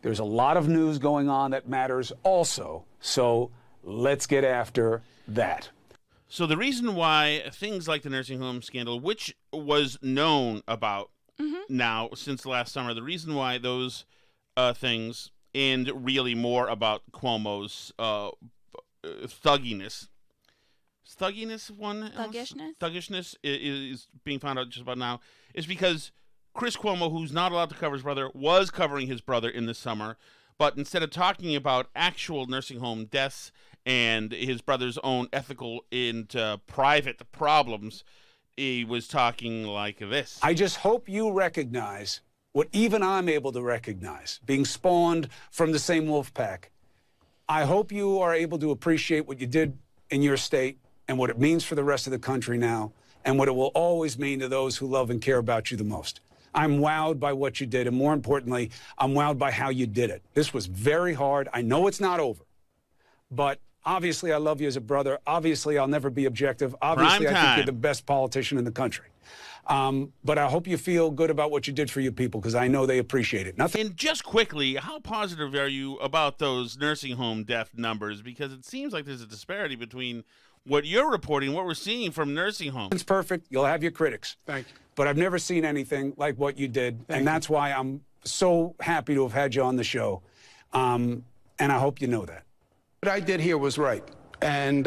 There's a lot of news going on that matters also, so let's get after that. So the reason why things like the nursing home scandal, which was known about now since last summer. The reason why those things, and really more about Cuomo's thuggishness is being found out just about now, is because Chris Cuomo, who's not allowed to cover his brother, was covering his brother in the summer, but instead of talking about actual nursing home deaths and his brother's own ethical and private problems, he was talking like this. I just hope you recognize what even I'm able to recognize, being spawned from the same wolf pack. I hope you are able to appreciate what you did in your state and what it means for the rest of the country now, and what it will always mean to those who love and care about you the most. I'm wowed by what you did, and more importantly, I'm wowed by how you did it. This was very hard. I know it's not over, but obviously I love you as a brother. Obviously I'll never be objective. Obviously I think you're the best politician in the country. But I hope you feel good about what you did for your people, because I know they appreciate it. And just quickly, how positive are you about those nursing home death numbers? Because it seems like there's a disparity between what you're reporting and what we're seeing from nursing homes. It's perfect. You'll have your critics. Thank you. But I've never seen anything like what you did. And that's why I'm so happy to have had you on the show. And I hope you know that. What I did here was right. And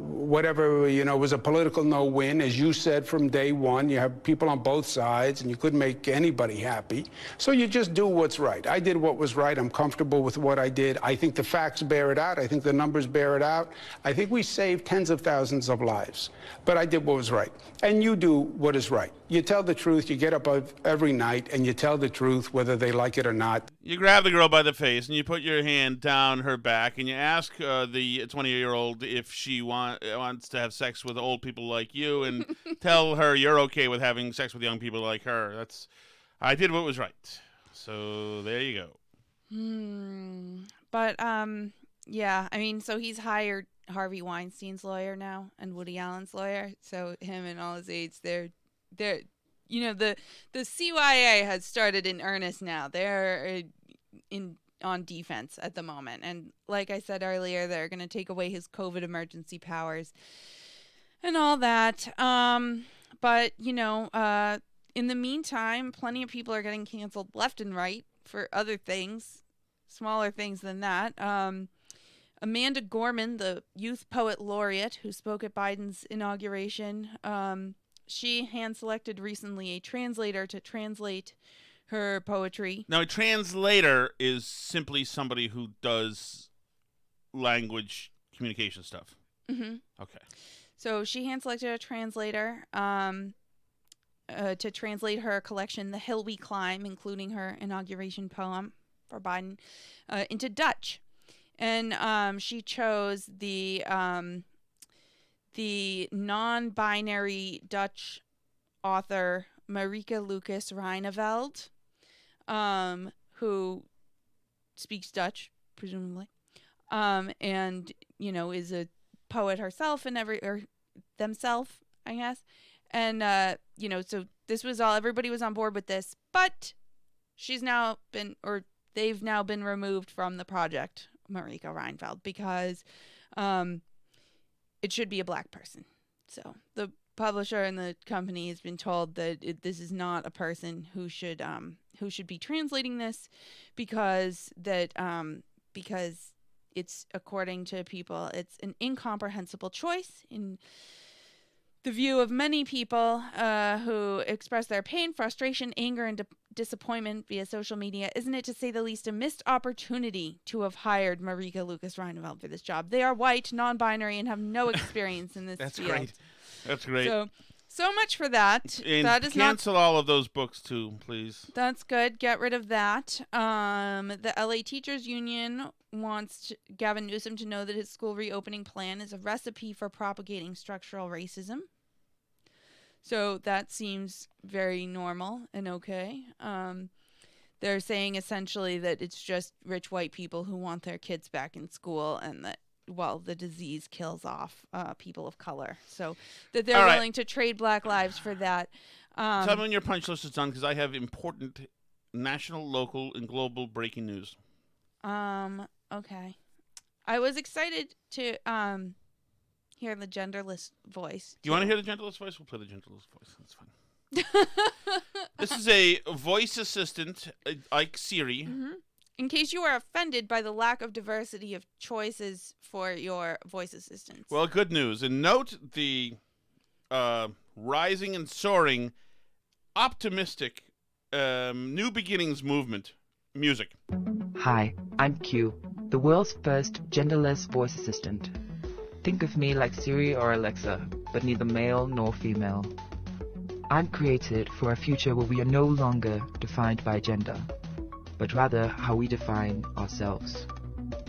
whatever, was a political no-win. As you said from day one, you have people on both sides, and you couldn't make anybody happy. So you just do what's right. I did what was right. I'm comfortable with what I did. I think the facts bear it out. I think the numbers bear it out. I think we saved tens of thousands of lives. But I did what was right. And you do what is right. You tell the truth. You get up every night, and you tell the truth, whether they like it or not. You grab the girl by the face, and you put your hand down her back, and you ask the 20-year-old if she wants to have sex with old people like you, and tell her you're okay with having sex with young people like her. I did what was right. So there you go. But yeah, I mean, so he's hired Harvey Weinstein's lawyer now and Woody Allen's lawyer. So him and all his aides, they're the CYA has started in earnest now. They're on defense at the moment. And like I said earlier, they're going to take away his COVID emergency powers and all that. But, in the meantime, plenty of people are getting canceled left and right for other things, smaller things than that. Amanda Gorman, the youth poet laureate who spoke at Biden's inauguration, she hand-selected recently a translator to translate her poetry. Now, a translator is simply somebody who does language communication stuff. Mm-hmm. Okay. So she hand-selected a translator to translate her collection, The Hill We Climb, including her inauguration poem for Biden, into Dutch. And she chose the non-binary Dutch author Marieke Lucas Reineveld, who speaks Dutch, presumably, and is a poet herself and themselves, I guess. And so this was all. Everybody was on board with this, but they've now been removed from the project, Marieke Reineveld, because it should be a black person. So the publisher and the company has been told that this is not a person who should be translating this, because it's, according to people, it's an incomprehensible choice in the view of many people who express their pain, frustration, anger, and disappointment via social media. Isn't it, to say the least, a missed opportunity to have hired Marieke Lucas Reineveld for this job? They are white, non-binary, and have no experience in this field. That's great. So much for that. And that is cancel all of those books too, please. That's good. Get rid of that. The LA Teachers Union wants Gavin Newsom to know that his school reopening plan is a recipe for propagating structural racism. So that seems very normal and okay. They're saying essentially that it's just rich white people who want their kids back in school, and that, the disease kills off people of color. So that they're willing to trade black lives for that. Tell me when your punch list is done, because I have important national, local, and global breaking news. Okay. I was excited to hear the genderless voice. Do you want to hear the genderless voice? We'll play the genderless voice. That's fine. This is a voice assistant like Siri. Mm-hmm. In case you are offended by the lack of diversity of choices for your voice assistants. Well, good news. And note the rising and soaring, optimistic, new beginnings movement music. Hi, I'm Q, the world's first genderless voice assistant. Think of me like Siri or Alexa, but neither male nor female. I'm created for a future where we are no longer defined by gender, but rather how we define ourselves.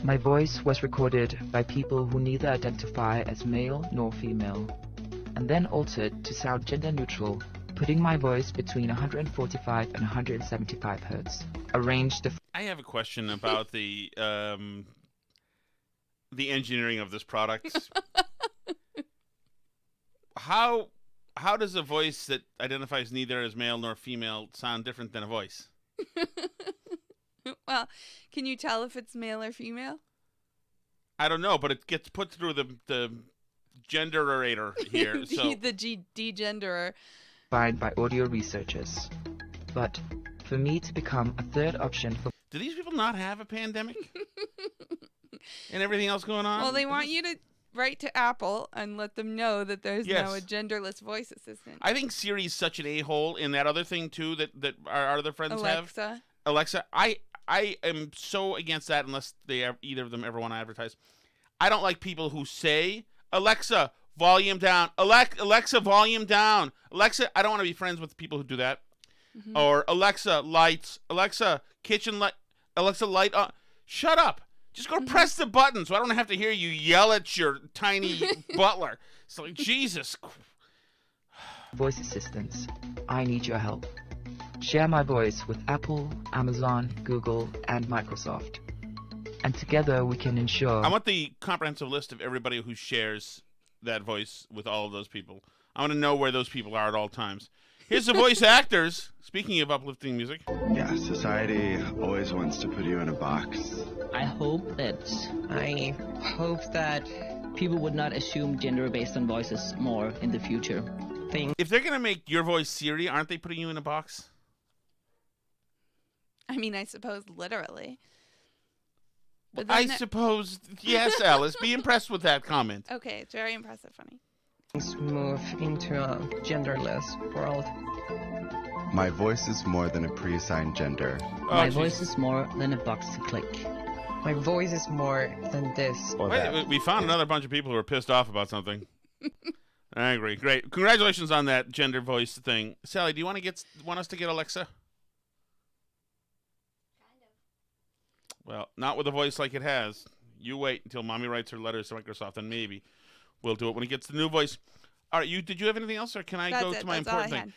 My voice was recorded by people who neither identify as male nor female, and then altered to sound gender neutral, putting my voice between 145 and 175 hertz, a range I have a question about the engineering of this product. How does a voice that identifies neither as male nor female sound different than a voice? Well, can you tell if it's male or female? I don't know, but it gets put through the genderator here. So the degenderer. defined by audio researchers. But for me to become a third option for... Do these people not have a pandemic? And everything else going on? Well, they want you to write to Apple and let them know that there's now a genderless voice assistant. I think Siri's such an a-hole in that other thing, too, that our other friends have. Alexa. I am so against that unless either of them ever want to advertise. I don't like people who say, Alexa, volume down. Alexa, volume down. Alexa, I don't want to be friends with people who do that. Mm-hmm. Or Alexa, lights. Alexa, kitchen light. Alexa, light on. Shut up. Just go press the button so I don't have to hear you yell at your tiny butler. It's like, Jesus. Voice assistants, I need your help. Share my voice with Apple, Amazon, Google, and Microsoft. And together we can ensure... I want the comprehensive list of everybody who shares that voice with all of those people. I want to know where those people are at all times. Here's the voice actors. Speaking of uplifting music. Yeah, society always wants to put you in a box. I hope that people would not assume gender based on voices more in the future. If they're going to make your voice Siri, aren't they putting you in a box? I mean, I suppose literally. But I suppose, yes, Alice. Be impressed with that comment. Okay, it's very impressive, funny. Let's move into a genderless world. My voice is more than a pre-assigned gender. My voice is more than a box to click. My voice is more than this. Wait, we found another bunch of people who are pissed off about something. I agree. Great. Congratulations on that gender voice thing. Sally, do you want us to get Alexa? Well, not with a voice like it has. You wait until Mommy writes her letters to Microsoft, and maybe we'll do it when it gets the new voice. All right, did you have anything else, or can I go to my important thing?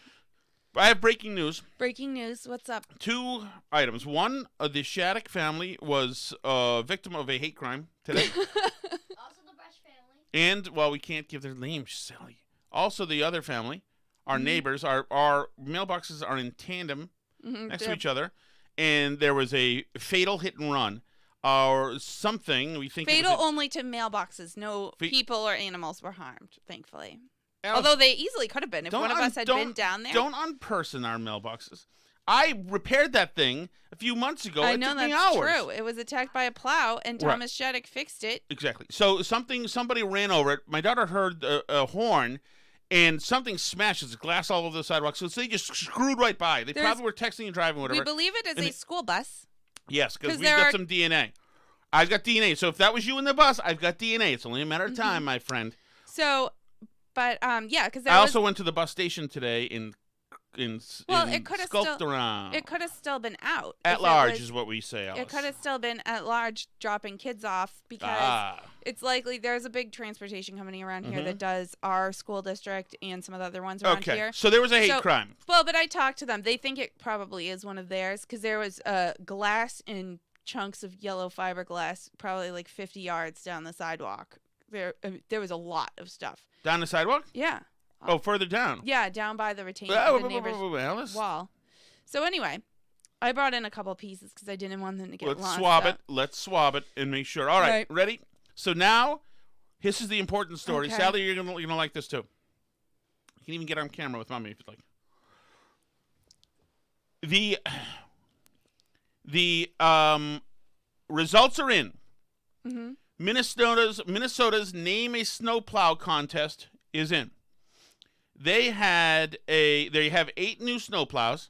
I have breaking news. Breaking news. What's up? 2 items. One, the Shattuck family was a victim of a hate crime today. Also the Brush family. And, well, we can't give their names, Sally. Also, the other family, our neighbors, our mailboxes are in tandem next to each other. And there was a fatal hit and run or something. We think fatal only to mailboxes. No people or animals were harmed, thankfully. Although they easily could have been if one of us had been down there. Don't unperson our mailboxes. I repaired that thing a few months ago. I know that's true. It was attacked by a plow, and Thomas Shattuck fixed it. Exactly. So somebody ran over it. My daughter heard a horn. And something smashes glass all over the sidewalk. So they just screwed right by. They probably were texting and driving, whatever. We believe it is a school bus. Yes, because we've got some DNA. I've got DNA. So if that was you in the bus, I've got DNA. It's only a matter of time, my friend. So, but, yeah, because I also went to the bus station today in it could have skulked around. It could have still been out. At large is what we say, Alice. It could have still been at large dropping kids off because it's likely there's a big transportation company around here that does our school district and some of the other ones around here. So there was a hate crime. Well, but I talked to them. They think it probably is one of theirs because there was glass in chunks of yellow fiberglass probably like 50 yards down the sidewalk. There was a lot of stuff. Down the sidewalk? Yeah. Oh, further down. Yeah, down by the neighbor's wall. So anyway, I brought in a couple pieces because I didn't want them to get lost. Let's swab it and make sure. All right, ready? So now, this is the important story. Okay. Sally, you're gonna like this too. You can even get on camera with Mommy if you'd like. The results are in. Mm-hmm. Minnesota's Name a Snowplow contest is in. They have 8 new snowplows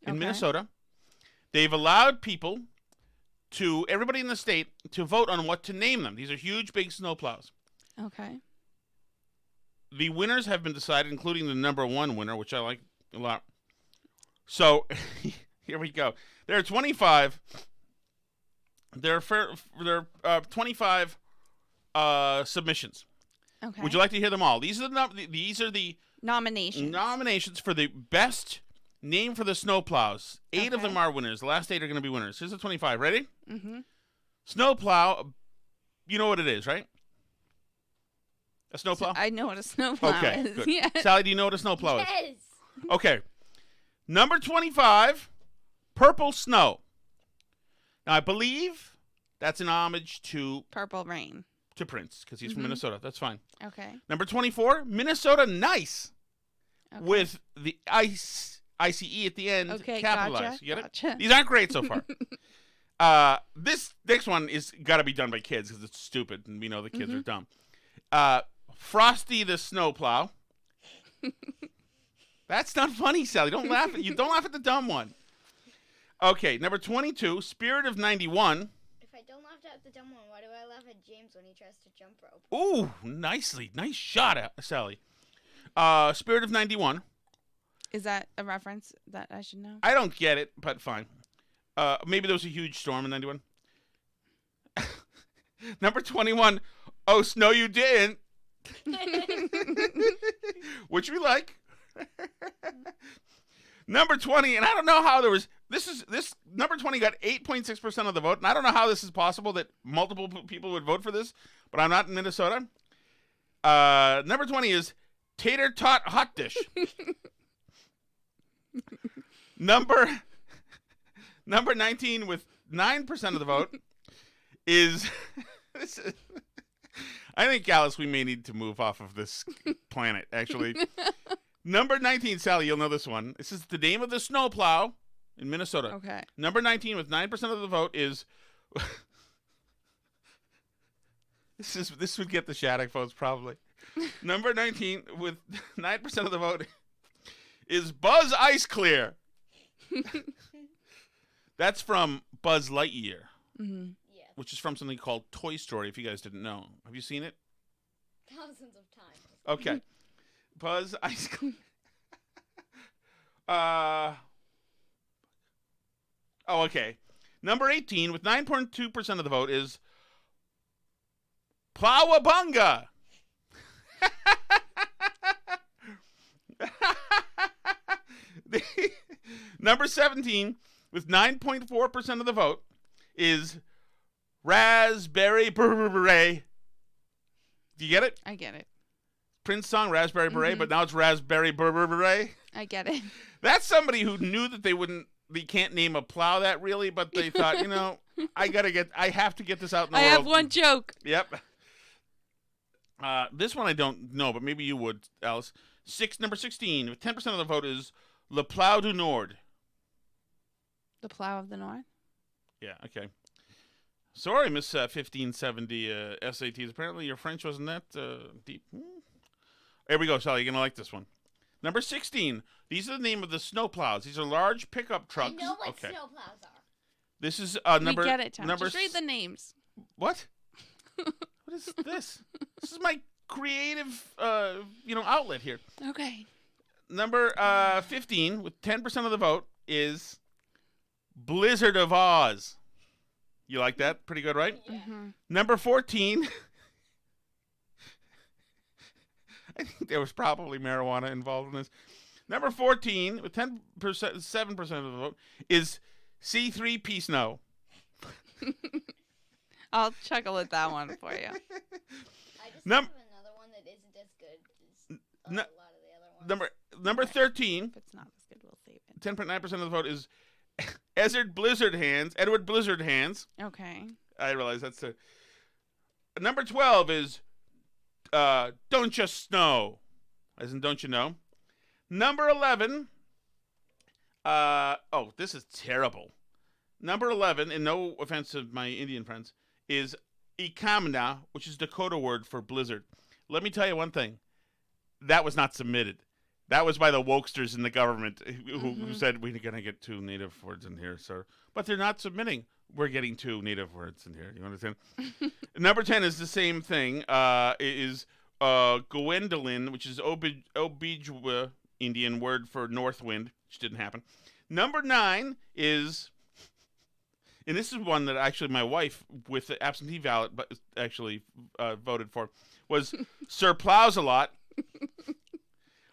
in Minnesota. They've allowed everybody in the state to vote on what to name them. These are huge, big snowplows. Okay. The winners have been decided, including the number 1 winner, which I like a lot. So here we go. There are 25. There are 25 submissions. Okay. Would you like to hear them all? These are the nominations for the best name for the snowplows. 8 of them are winners. The last 8 are going to be winners. Here's the 25. Ready? Mm-hmm. Snowplow. You know what it is, right? A snowplow? I know what a snowplow is. Good. Yeah. Sally, do you know what a snowplow is? Yes. Okay. Number 25, Purple Snow. Now, I believe that's an homage to Purple Rain. To Prince, because he's from Minnesota. That's fine. Okay. Number 24, Minnesota Nice. Okay. With the ICE at the end capitalized. Gotcha, You get gotcha. it? These aren't great so far. This next one is got to be done by kids because it's stupid, and we know the kids are dumb. Frosty the Snowplow. That's not funny, Sally. Don't laugh at the dumb one. Okay, number 22, Spirit of 91. If I don't laugh at the dumb one, why do I laugh at James when he tries to jump rope? Ooh, nice shot, Sally. Spirit of 91. Is that a reference that I should know? I don't get it, but fine. Maybe there was a huge storm in 91. Number 21, Oh Snow You Didn't. Which we like. Number 20, and I don't know how there was this number 20 got 8.6% of the vote, and I don't know how this is possible that multiple people would vote for this, but I'm not in Minnesota. Number 20 is Tater Tot Hot Dish. Number 19 with 9% of the vote is I think, Alice, we may need to move off of this planet, actually. Number 19, Sally, you'll know this one. This is the name of the snowplow in Minnesota. Okay. Number 19 with 9% of the vote is... This would get the Shattuck votes, probably. Number 19 with 9% of the vote is Buzz Ice Clear. That's from Buzz Lightyear. Mm-hmm. Which is from something called Toy Story, if you guys didn't know. Have you seen it? Thousands of times. Okay. Buzz Ice Cream. Okay. Number 18, with 9.2% of the vote, is Plowabunga. Number 17, with 9.4% of the vote, is Raspberry Beret. Do you get it? I get it. Prince song, Raspberry Beret, but now it's Raspberry Beret. I get it. That's somebody who knew that they can't name a plow that really, but they thought, I have to get this out in the world. I have one joke. Yep. This one I don't know, but maybe you would, Alice. Number 16, with 10% of the vote, is Le Plow du Nord. The Plow of the North? Yeah, okay. Sorry, Miss 1570 SATs. Apparently your French wasn't that deep. Here we go, Sally. You're going to like this one. Number 16. These are the name of the snowplows. These are large pickup trucks. I know what snowplows are. This is number... We get it, Tom. Just read the names. What? What is this? This is my creative, outlet here. Okay. Number 15, with 10% of the vote, is Blizzard of Oz. You like that? Pretty good, right? Yeah. Mm-hmm. Number 14. I think there was probably marijuana involved in this. Number 14, with 7% of the vote, is C3P Snow. I'll chuckle at that one for you. I just have another one that isn't as good as a lot of the other ones. Number 13. If it's not as good, we'll save it. 10.9% of the vote is Edward Blizzard Hands. Okay. I realize that's number 12 is Don't Just Snow, as in Don't You Know. Number 11, This is terrible. Number 11, and no offense to my Indian friends, is Ikamna, which is Dakota word for blizzard. Let me tell you one thing. That was not submitted. That was by the wokesters in the government who said, we're going to get 2 native words in here, sir. But they're not submitting. We're getting 2 native words in here. You understand? Number 10 is the same thing. It is Gwendolyn, which is Ojibwe Indian word for north wind, which didn't happen. Number 9 is... And this is one that actually my wife, with the absentee ballot, but actually voted for, was Sir Plows a lot.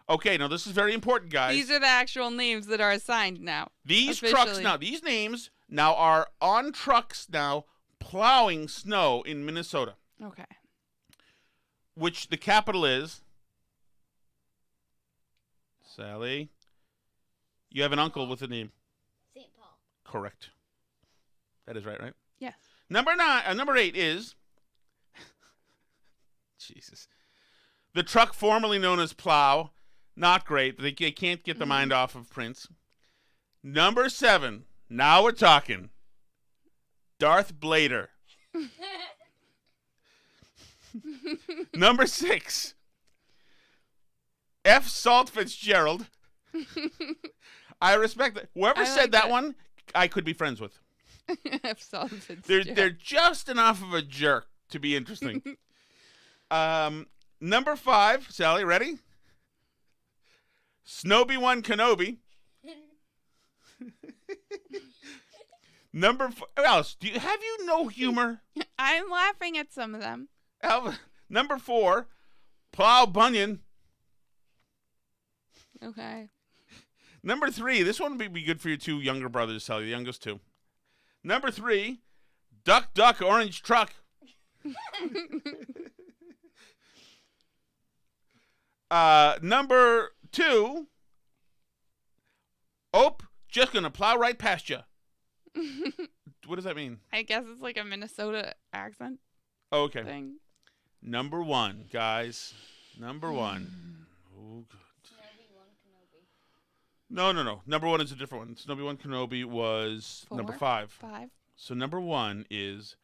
Okay, now this is very important, guys. These are the actual names that are assigned now. These trucks now, these names now are on trucks now plowing snow in Minnesota. Okay. Which the capital is... Sally? You have an uncle with a name. St. Paul. Correct. That is right? Yes. Number 8 is... Jesus. The truck formerly known as Plow. Not great. They can't get the mind off of Prince. Number 7. Now we're talking. Darth Blader. Number 6. F. Salt Fitzgerald. I respect that. Whoever said that one, I could be friends with. F. Salt Fitzgerald. They're just enough of a jerk to be interesting. Number 5, Sally, ready? Snowby-One Kenobi. Number 4, else, have you no humor? I'm laughing at some of them. Number 4, Plow Bunyan. Okay. Number 3, this one would be good for your 2 younger brothers, Sally, the youngest 2. Number 3, Duck Duck Orange Truck. Number 2, just gonna plow right past you. What does that mean? I guess it's like a Minnesota accent. Okay. Thing. Number 1, guys. Number 1. Oh, good. No. Number 1 is a different one. Snowby-One Kenobi was 4? number 5. 5. So number 1 is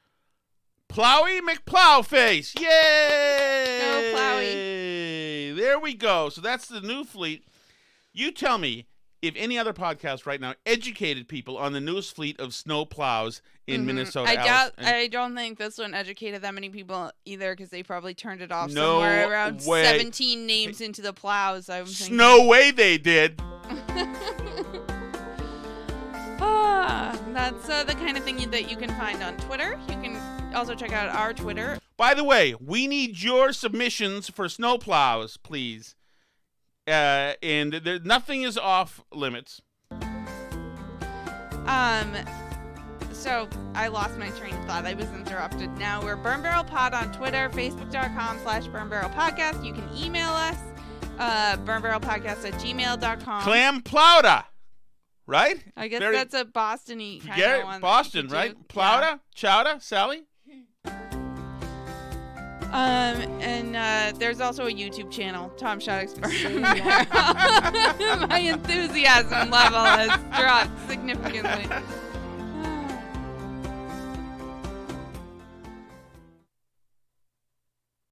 Plowy McPlowface. Yay! Go Plowy. There we go. So that's the new fleet. You tell me if any other podcast right now educated people on the newest fleet of snow plows in Minnesota. I don't think this one educated that many people either, because they probably turned it off No somewhere around way. 17 names into the plows. I'm thinking. No way they did. That's the kind of thing that you can find on Twitter. You can also check out our Twitter. By the way, we need your submissions for snow plows, please. And nothing is off limits. So I lost my train of thought. I was interrupted. Now we're Burn Barrel Pod on Twitter, facebook.com/Burn Barrel Podcast. You can email us, burnbarrelpodcast@gmail.com. Clam plowda, right? I guess that's a Boston-y kind of one. Boston, right? Plowda, chowda, Sally? And there's also a YouTube channel, Tom Shattucks Burn Barrel. My enthusiasm level has dropped significantly.